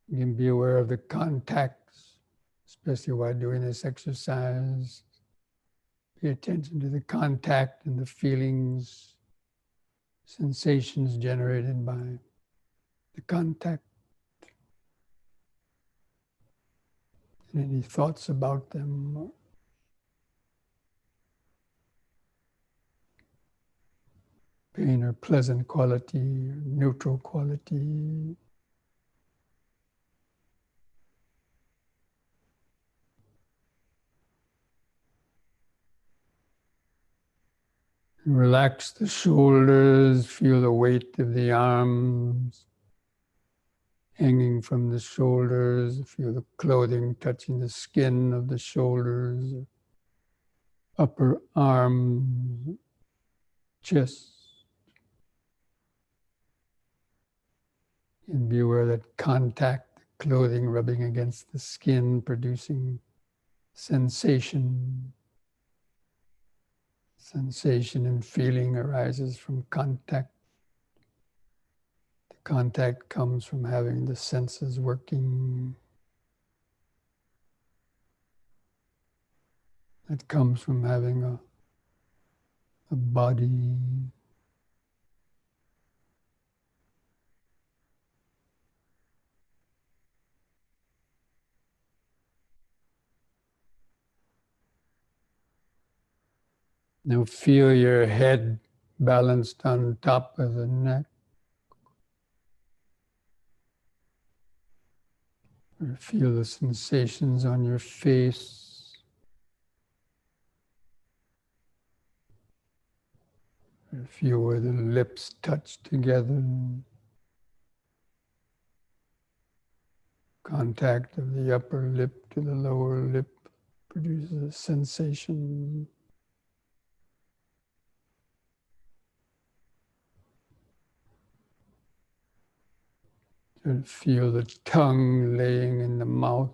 You can be aware of the contacts, especially while doing this exercise. Pay attention to the contact and the feelings, sensations generated by the contact. And any thoughts about them. Pain or pleasant quality, or neutral quality. Relax the shoulders, feel the weight of the arms hanging from the shoulders, feel the clothing touching the skin of the shoulders, upper arms, chest. And be aware that contact, clothing rubbing against the skin, producing sensation. Sensation and feeling arises from contact. The contact comes from having the senses working. It comes from having a body. Now feel your head balanced on top of the neck. Or feel the sensations on your face. Or feel where the lips touch together. Contact of the upper lip to the lower lip produces a sensation. And feel the tongue laying in the mouth.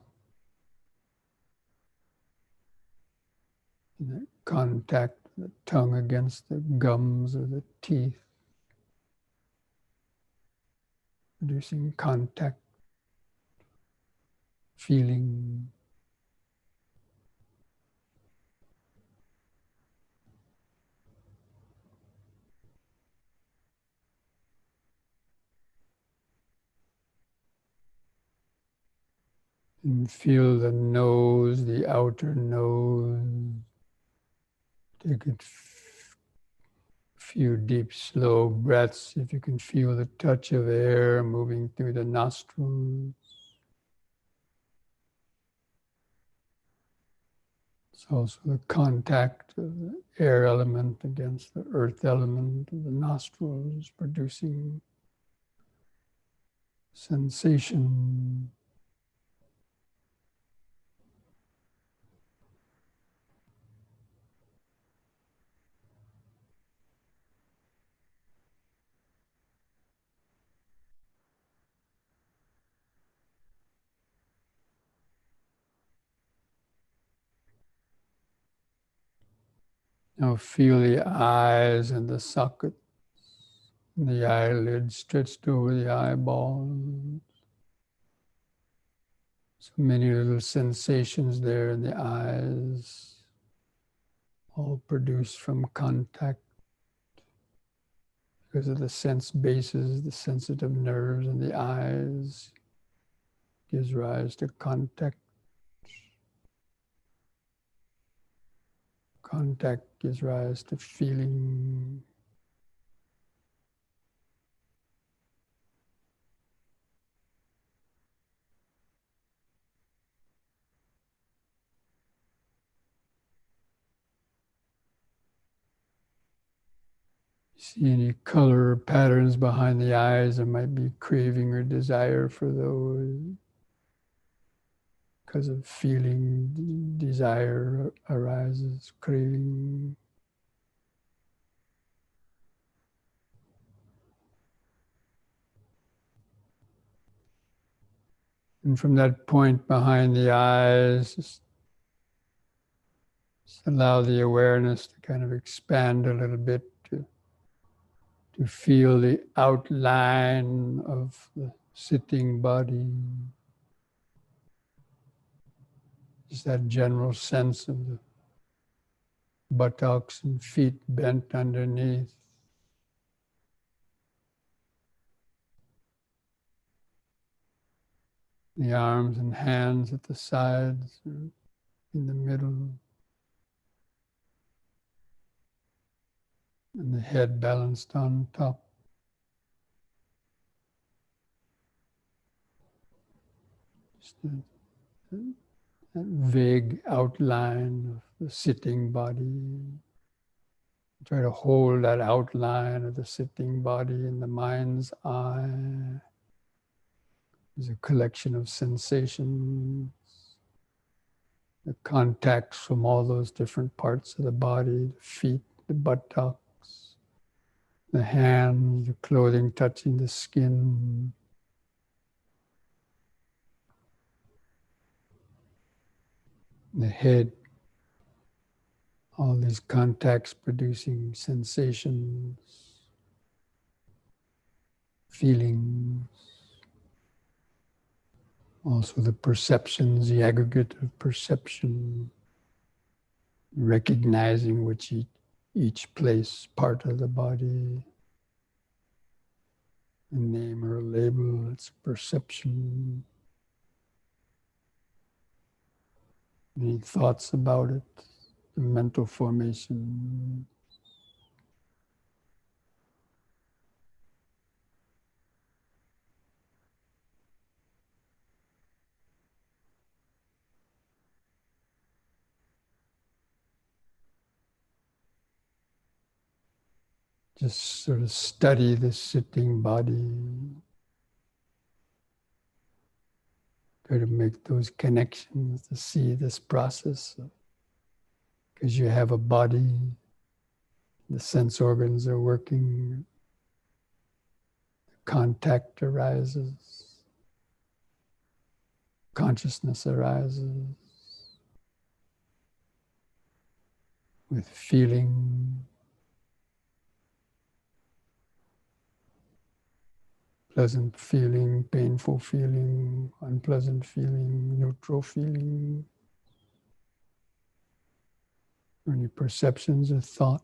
And that contact of the tongue against the gums or the teeth. Producing contact, feeling. And feel the nose, the outer nose. Take a few deep, slow breaths. If you can feel the touch of air moving through the nostrils. It's also the contact of the air element against the earth element of the nostrils, producing sensation. Now feel the eyes and the socket, and the eyelids stretched over the eyeballs. So many little sensations there in the eyes, all produced from contact because of the sense bases, the sensitive nerves in the eyes gives rise to contact. Contact gives rise to feeling. See any color or patterns behind the eyes, there might be craving or desire for those. Because of feeling, desire arises, craving. And from that point behind the eyes, just allow the awareness to kind of expand a little bit to feel the outline of the sitting body. Just that general sense of the buttocks and feet bent underneath. The arms and hands at the sides, or in the middle. And the head balanced on top. Just that vague outline of the sitting body. Try to hold that outline of the sitting body in the mind's eye. There's a collection of sensations, the contacts from all those different parts of the body, the feet, the buttocks, the hands, the clothing touching the skin. The head, all these contacts producing sensations, feelings, also the perceptions, the aggregate of perception, recognizing which each place, part of the body, a name or a label, it's perception. Any thoughts about it, the mental formation. Just sort of study the sitting body. Try to make those connections to see this process. Because you have a body, the sense organs are working, contact arises, consciousness arises with feeling, pleasant feeling, painful feeling, unpleasant feeling, neutral feeling, any perceptions or thought.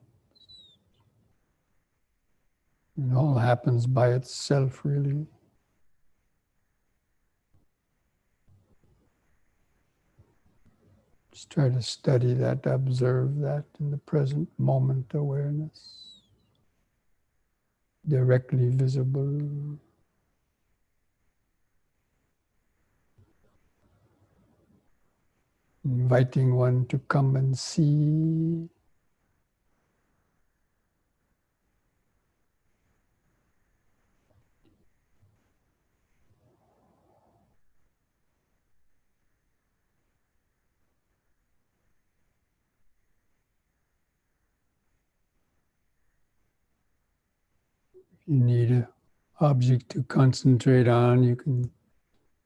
It all happens by itself, really. Just try to study that, observe that in the present moment awareness, directly visible. Inviting one to come and see. You need an object to concentrate on, you can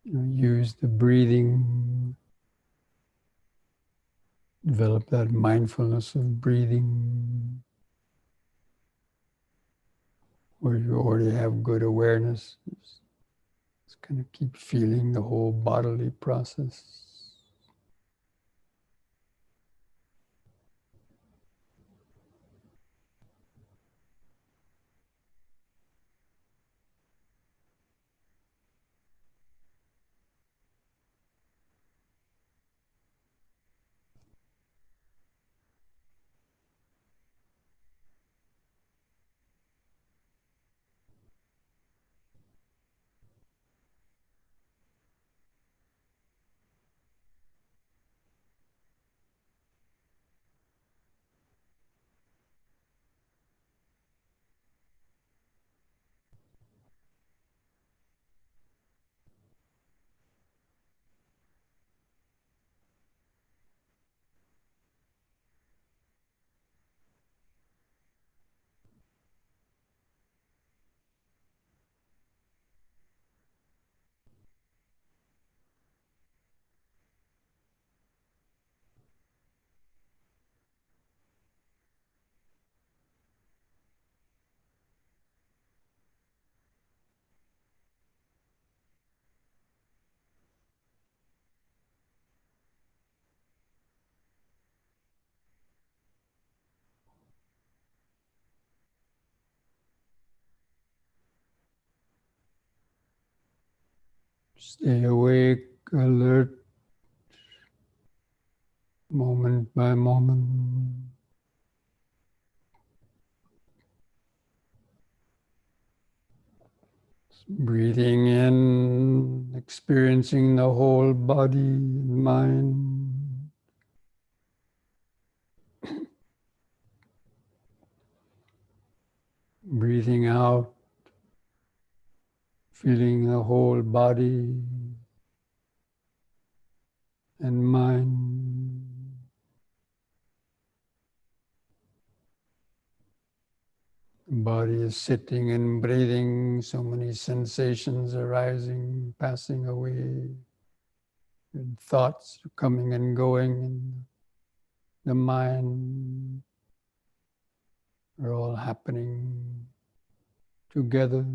use the breathing, develop that mindfulness of breathing, where you already have good awareness. Just kind of keep feeling the whole bodily process. Stay awake, alert, moment by moment. Breathing in, experiencing the whole body and mind. Breathing out, feeling the whole body and mind. The body is sitting and breathing, so many sensations arising, passing away, and thoughts coming and going, and the mind are all happening together.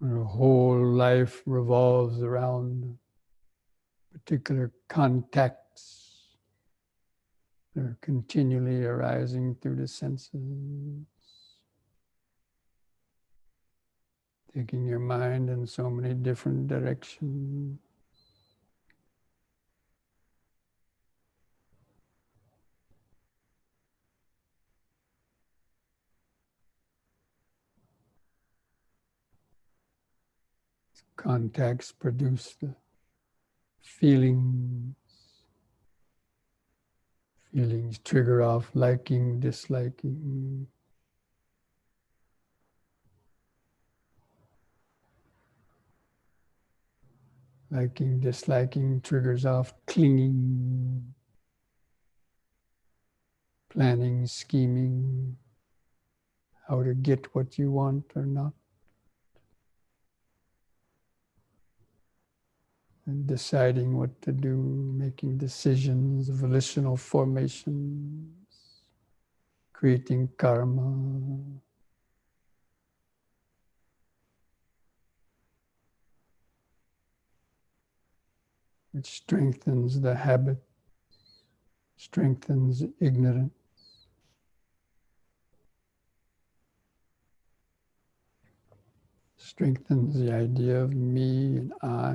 Our whole life revolves around particular contacts that are continually arising through the senses, taking your mind in so many different directions. Contacts produce the feelings. Feelings trigger off liking, disliking. Liking, disliking triggers off clinging, planning, scheming, how to get what you want or not, and deciding what to do, making decisions, volitional formations, creating karma, which strengthens the habit, strengthens ignorance, strengthens the idea of me and I.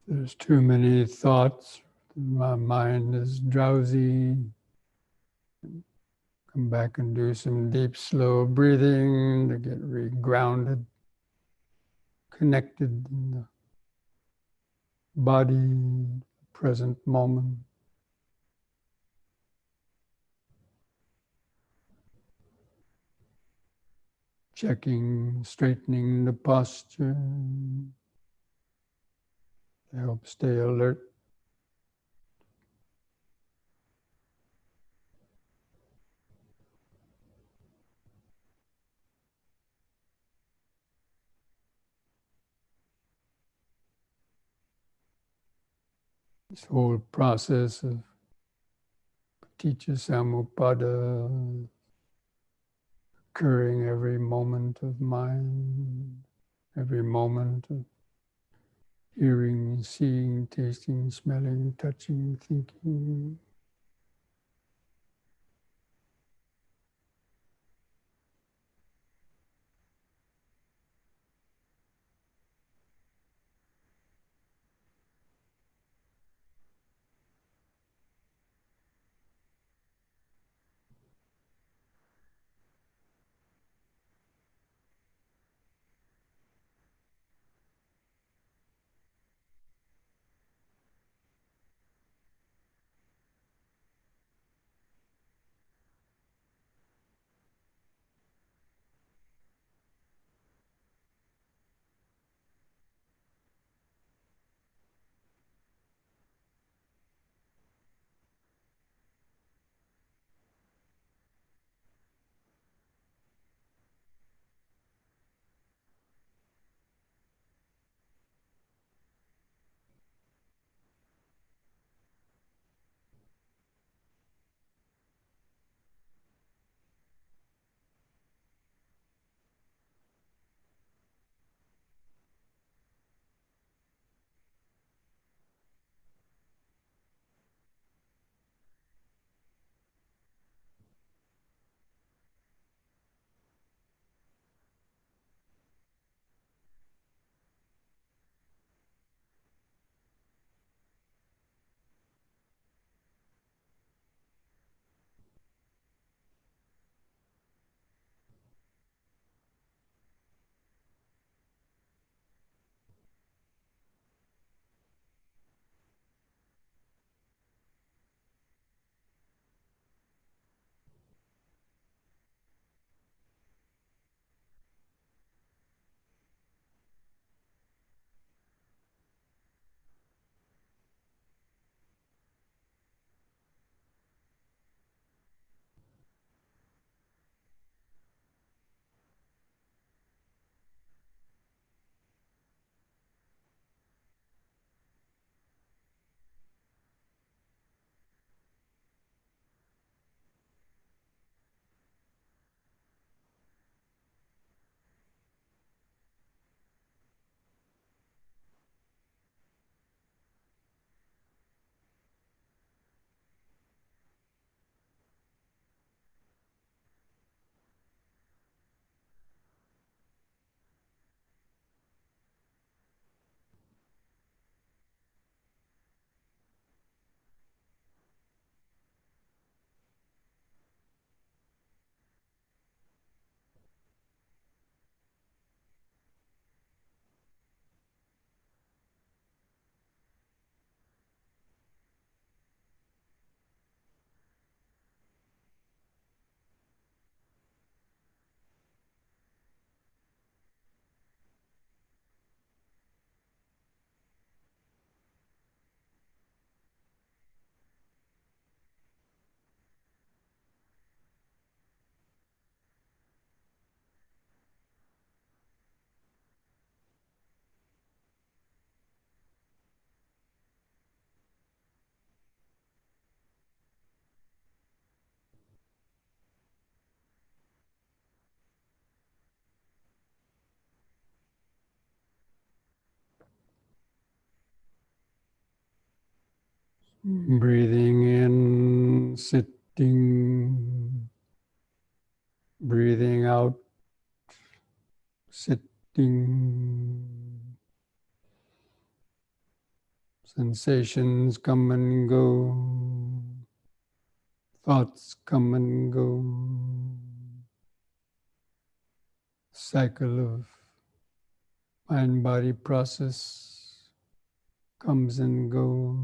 there's too many thoughts, my mind is drowsy, come back and do some deep, slow breathing to get re-grounded, connected in the body, present moment. Checking, straightening the posture to help stay alert. This whole process of Paticca Samuppada occurring every moment of mind, every moment of hearing, seeing, tasting, smelling, touching, thinking. Breathing in, sitting, breathing out, sitting. Sensations come and go. Thoughts come and go. Cycle of mind-body process comes and goes.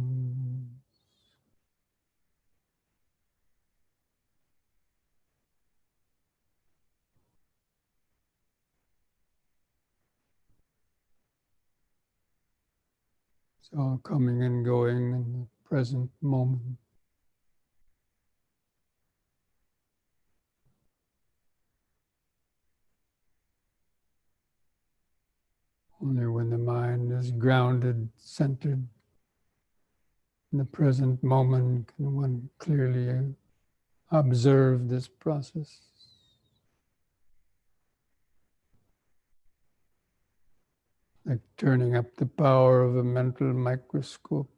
It's all coming and going in the present moment. Only when the mind is grounded, centered in the present moment can one clearly observe this process. Like turning up the power of a mental microscope.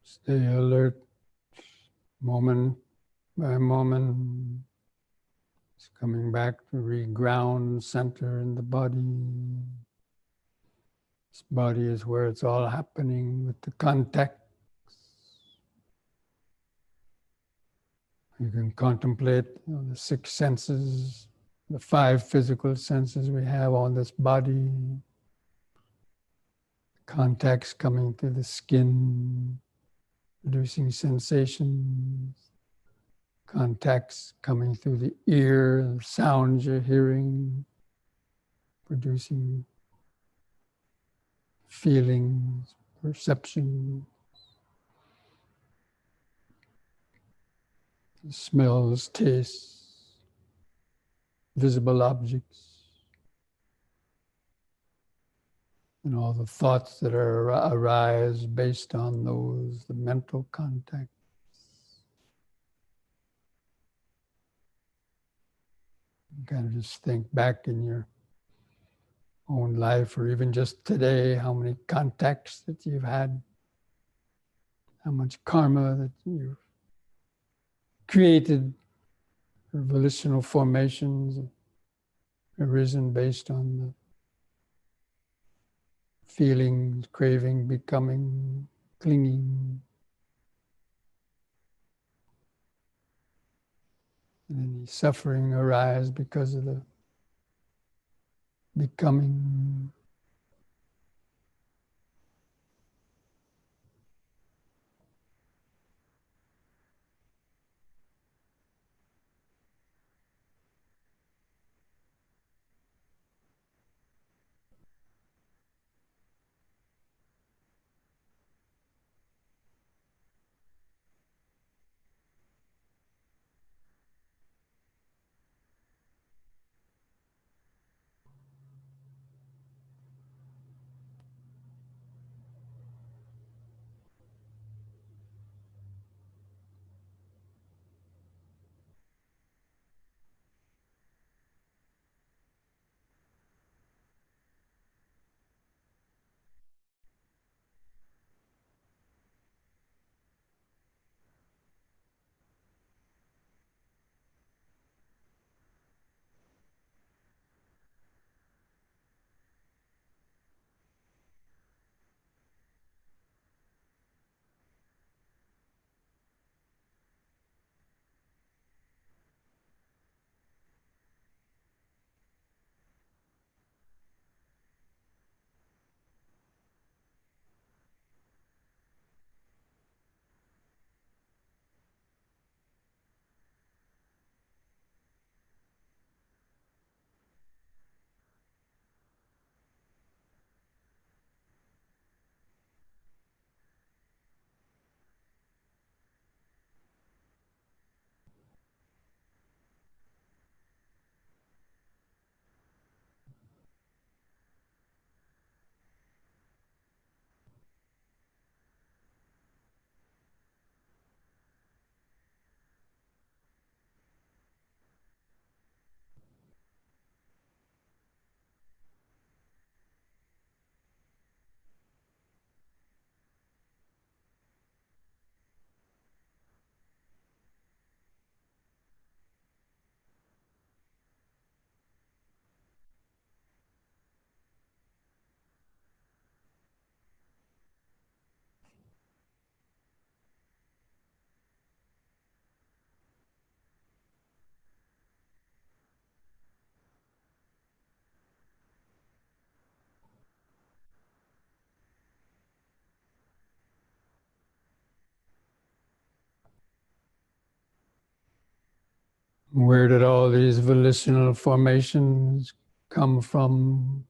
Stay alert, moment by moment. It's coming back to reground, center in the body. This body is where it's all happening with the contact. You can contemplate the 6 senses, the 5 physical senses we have on this body. Contacts coming through the skin, producing sensations. Contacts coming through the ear, sounds you're hearing, producing feelings, perception, smells, tastes, visible objects, and all the thoughts that arise based on those, the mental contact. You kind of just think back in your own life, or even just today, how many contacts that you've had, how much karma that you've created, or volitional formations arisen based on the feelings, craving, becoming, clinging. And any suffering arise because of the becoming. Where did all these volitional formations come from?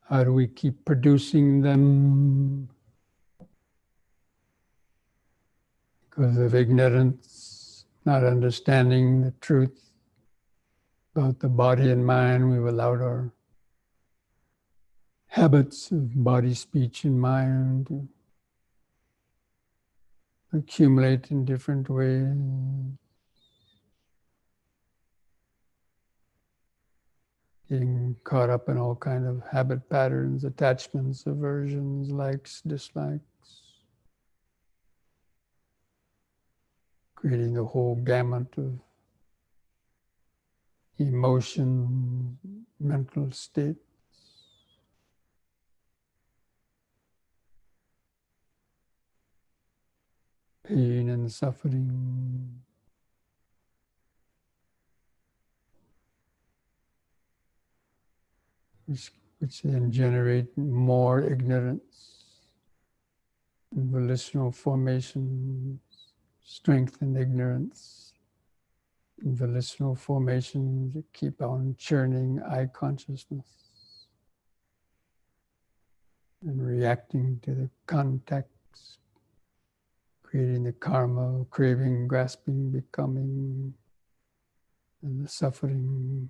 How do we keep producing them? Because of ignorance, not understanding the truth about the body and mind, we've allowed our habits of body, speech, and mind to accumulate in different ways. Getting caught up in all kind of habit patterns, attachments, aversions, likes, dislikes. Creating the whole gamut of emotion, mental states. Pain and suffering. Which which then generate more ignorance and volitional formations, strengthen ignorance and volitional formations that keep on churning I consciousness and reacting to the contacts, creating the karma, craving, grasping, becoming, and the suffering.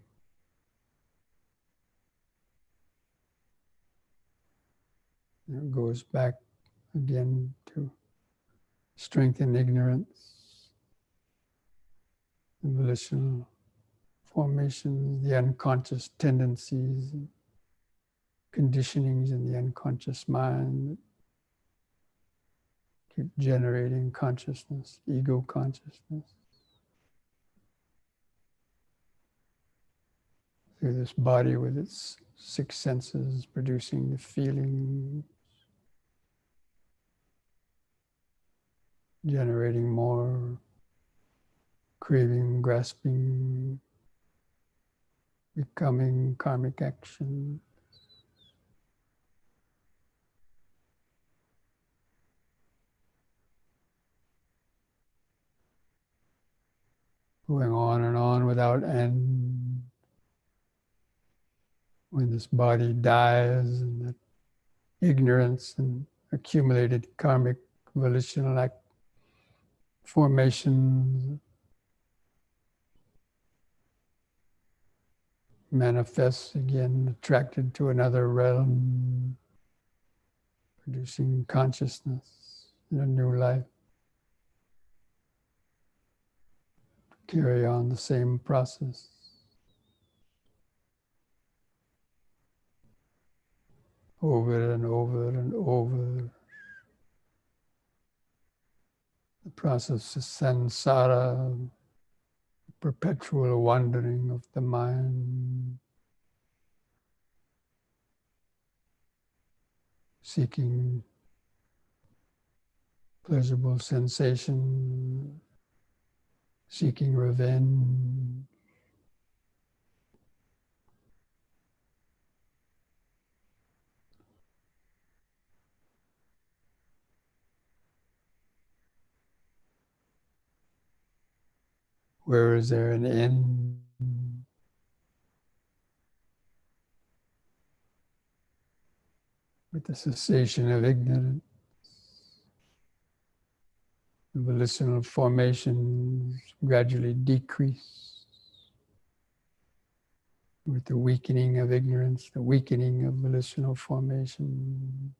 And it goes back again to strengthen ignorance, the volitional formations, the unconscious tendencies, conditionings in the unconscious mind that keep generating consciousness, ego consciousness. Through this body with its six senses producing the feeling, generating more craving, grasping, becoming, karmic action. Going on without end. When this body dies and that ignorance and accumulated karmic volitional formations manifests again, attracted to another realm, producing consciousness in a new life. Carry on the same process. Over and over and over. The process of samsara, perpetual wandering of the mind, seeking pleasurable sensation, seeking revenge, where is there an end? With the cessation of ignorance, the volitional formations gradually decrease. With the weakening of ignorance, the weakening of volitional formation.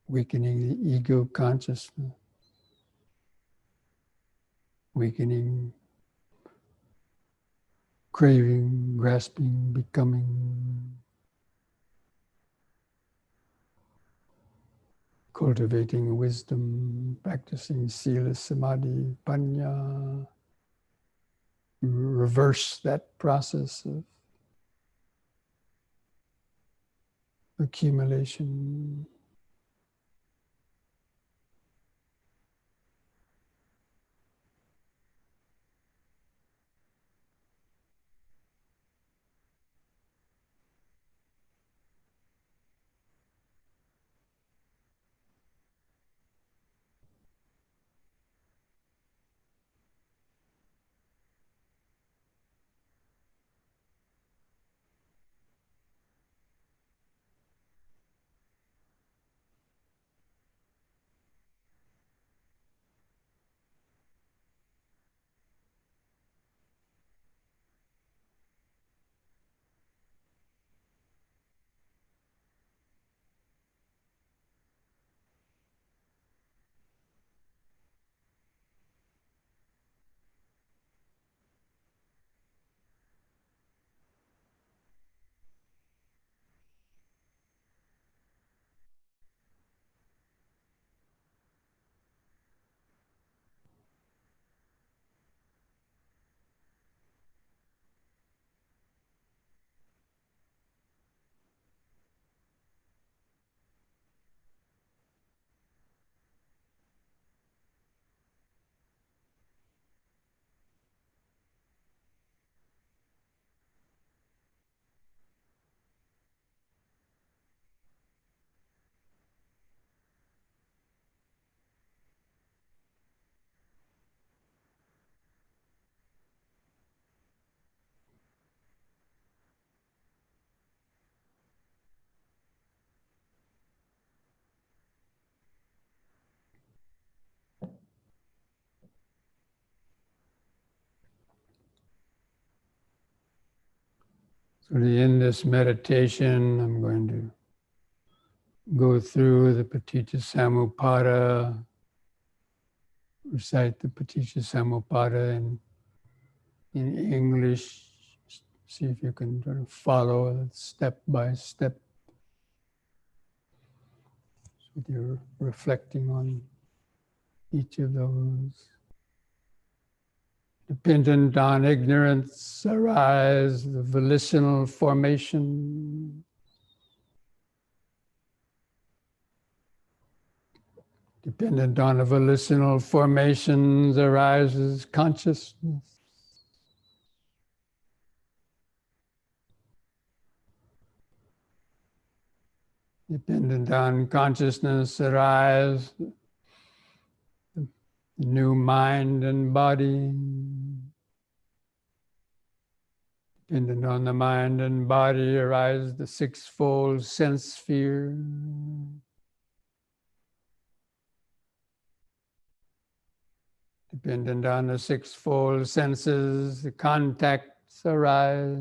Weakening the ego consciousness. Weakening craving, grasping, becoming. Cultivating wisdom, practicing sila, samadhi, panya. Reverse that process of accumulation. So to end this meditation, I'm going to go through the Paticcasamuppada, recite the Paticcasamuppada in English. See if you can sort of follow it step by step with your reflecting on each of those. Dependent on ignorance arise the volitional formation. Dependent on the volitional formations arises consciousness. Dependent on consciousness arise the new mind and body. Dependent on the mind and body arise the sixfold sense sphere. Dependent on the sixfold senses, the contacts arise.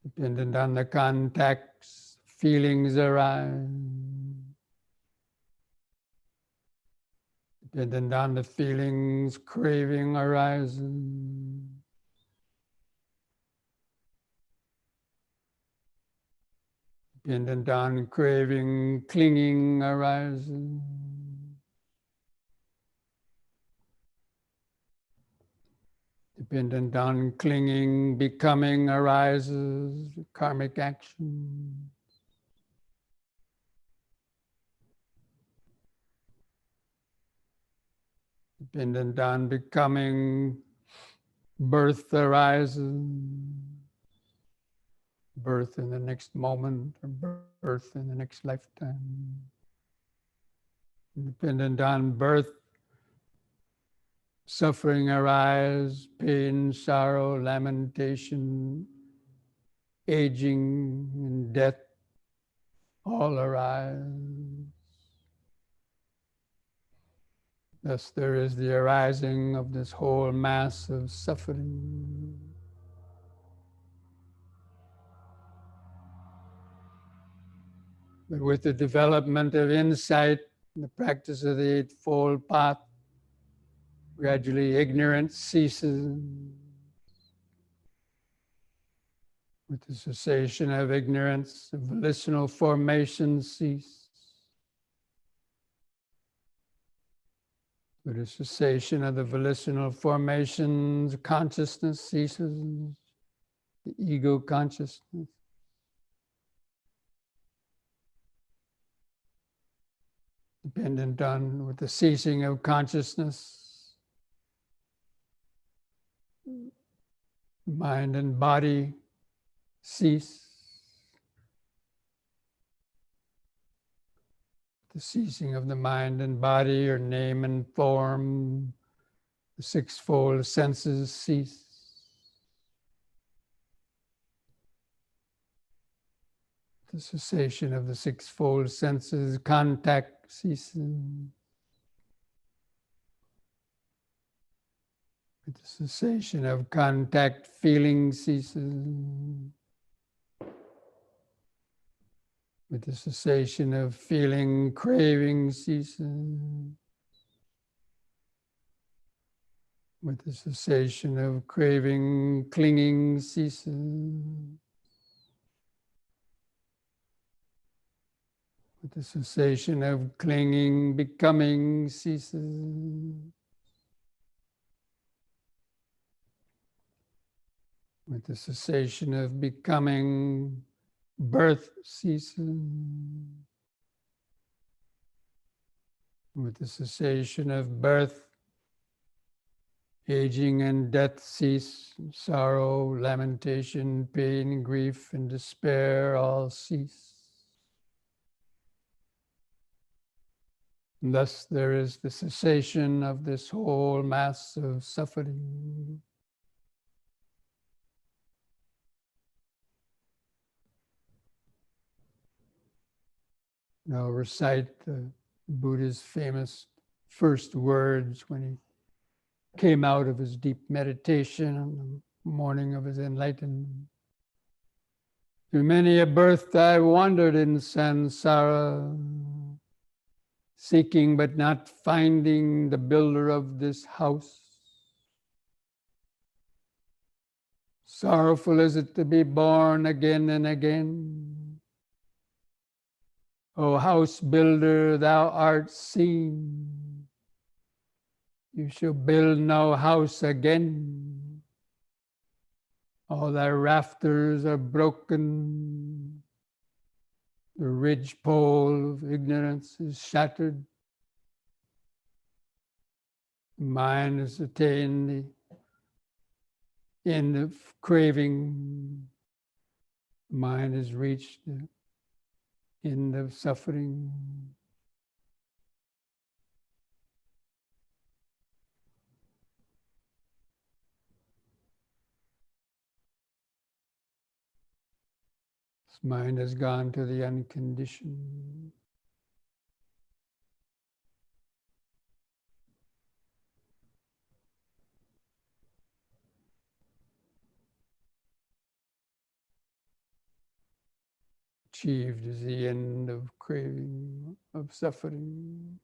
Dependent on the contacts, feelings arise. Dependent on the feelings, craving arises. Dependent on craving, clinging arises. Dependent on clinging, becoming arises, karmic action. Dependent on becoming, birth arises. Birth in the next moment, or birth in the next lifetime. Dependent on birth, suffering arise, pain, sorrow, lamentation, aging, and death all arise. Thus there is the arising of this whole mass of suffering. But with the development of insight, the practice of the Eightfold Path, gradually ignorance ceases. With the cessation of ignorance, the volitional formations cease. With the cessation of the volitional formations, consciousness ceases, the ego consciousness. Dependent on, with the ceasing of consciousness, mind and body cease. The ceasing of the mind and body, or name and form, the sixfold senses cease. The cessation of the sixfold senses, contact ceases. With the cessation of contact, feeling ceases. With the cessation of feeling, craving ceases. With the cessation of craving, clinging ceases. With the cessation of clinging, becoming ceases. With the cessation of becoming, birth ceases. With the cessation of birth, aging and death cease. Sorrow, lamentation, pain, grief, and despair all cease. And thus there is the cessation of this whole mass of suffering. Now recite the Buddha's famous first words when he came out of his deep meditation. morning of his enlightenment. Through many a birth I wandered in Samsara, seeking but not finding the builder of this house. Sorrowful is it to be born again and again. O house builder, thou art seen. You shall build no house again. All thy rafters are broken. The ridgepole of ignorance is shattered. The mind has attained the end of craving. The mind has reached the end of suffering. This mind has gone to the unconditioned. Achieved is the end of craving, of suffering.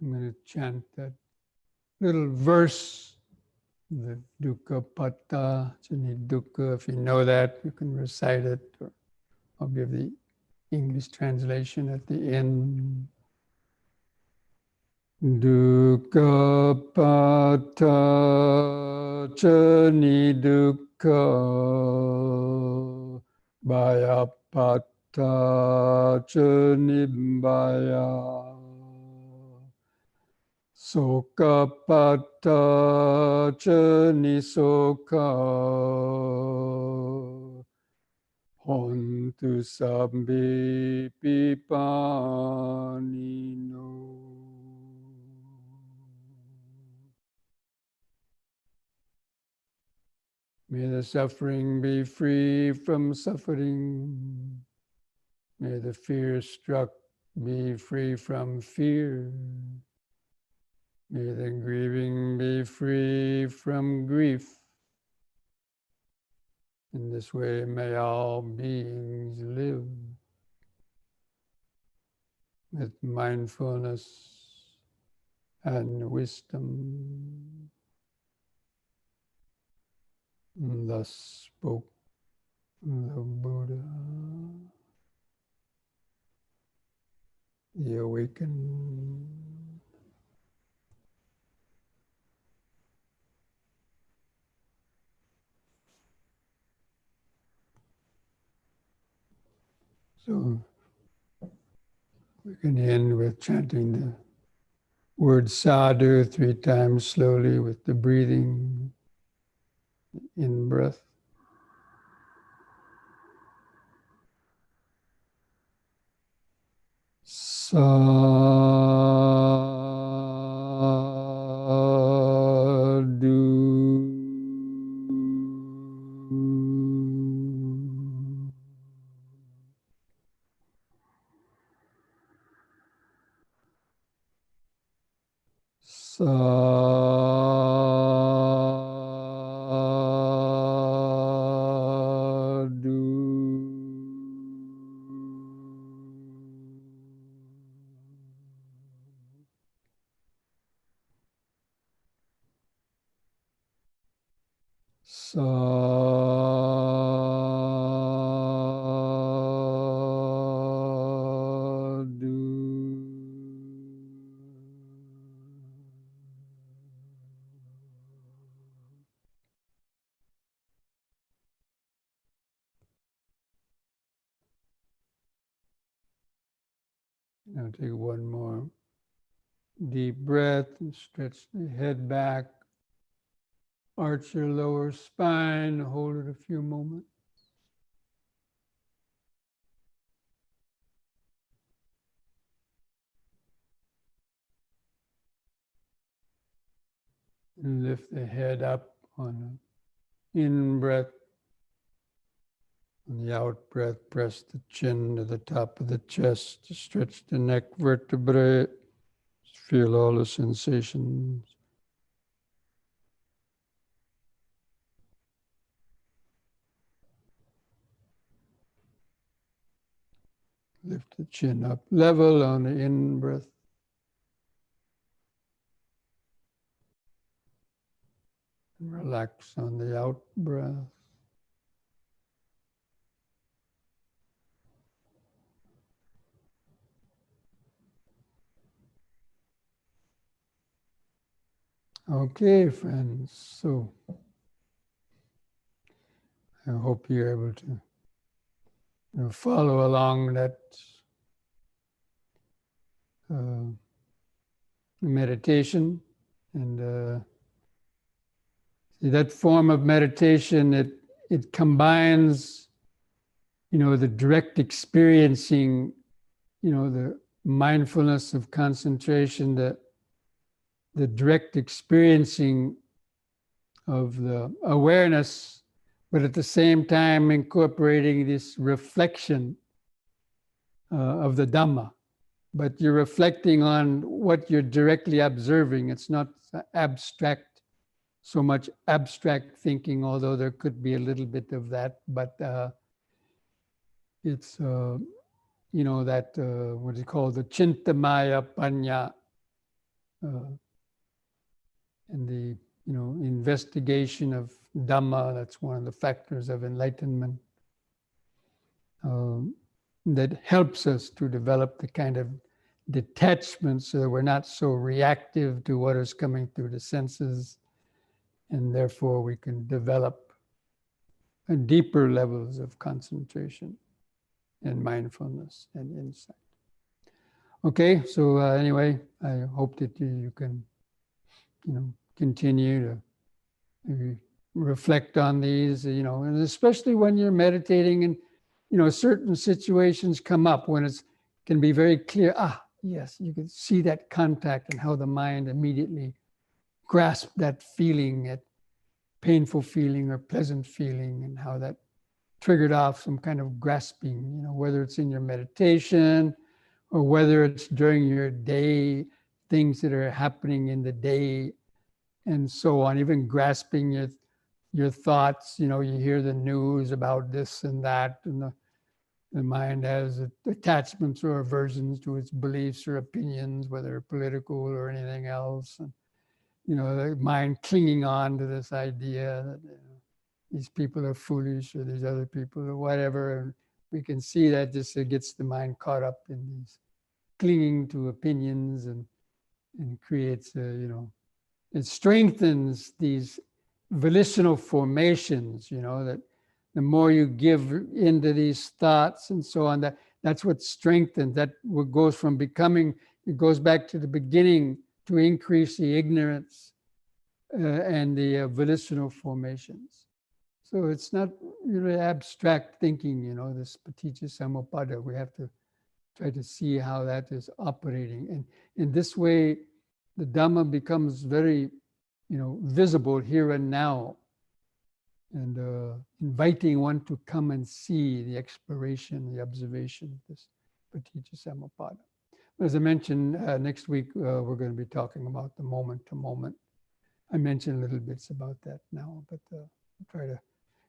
I'm going to chant that little verse, the dukkha patta chani dukkha. If you know that, you can recite it. Or I'll give the English translation at the end. Dukkha patta chani dukkha bhaya patta chani bhaya. Soka patta chani soka hontu sabbi pipani no. May the suffering be free from suffering. May the fear struck be free from fear. May the grieving be free from grief. In this way, may all beings live with mindfulness and wisdom. Thus spoke the Buddha, the awakened. So we can end with chanting the word sadhu 3 times slowly with the breathing, in breath. Sadhu. Sadhu. Sadhu. Now take one more deep breath and stretch the head back. Arch your lower spine, hold it a few moments. And lift the head up on the in-breath. On the out-breath, press the chin to the top of the chest to stretch the neck vertebrae. Feel all the sensations. Lift the chin up level on the in-breath. And relax on the out-breath. Okay, friends, so I hope you're able to follow along that meditation. And see, that form of meditation, it combines, the direct experiencing, the mindfulness of concentration, the direct experiencing of the awareness, but at the same time incorporating this reflection of the Dhamma. But you're reflecting on what you're directly observing. It's not abstract, so much abstract thinking, although there could be a little bit of that. But it's, that, what is called the Chintamaya Panya, and the, investigation of Dhamma. That's one of the factors of enlightenment. That helps us to develop the kind of detachment so that we're not so reactive to what is coming through the senses, and therefore we can develop deeper levels of concentration and mindfulness and insight. Okay, so anyway, I hope that you can, continue to maybe reflect on these, and especially when you're meditating and certain situations come up when it can be very clear, yes, you can see that contact and how the mind immediately grasps that feeling, that painful feeling or pleasant feeling, and how that triggered off some kind of grasping, whether it's in your meditation or whether it's during your day, things that are happening in the day and so on, even grasping your thoughts, you hear the news about this and that, and the mind has attachments or aversions to its beliefs or opinions, whether political or anything else. And, the mind clinging on to this idea that these people are foolish or these other people or whatever. And we can see that just it gets the mind caught up in these clinging to opinions and creates, it strengthens these volitional formations, that the more you give into these thoughts and so on, that's what strengthens, that what goes from becoming, it goes back to the beginning to increase the ignorance and the volitional formations. So it's not really abstract thinking, this paticca samuppada. We have to try to see how that is operating. And in this way, the Dhamma becomes very, visible here and now, and inviting one to come and see the exploration, the observation of this paticca samuppada. As I mentioned, next week we're going to be talking about the moment to moment. I mentioned little bits about that now, but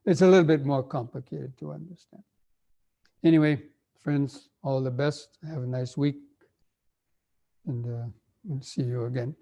it's a little bit more complicated to understand. Anyway, friends, all the best. Have a nice week, and we'll see you again.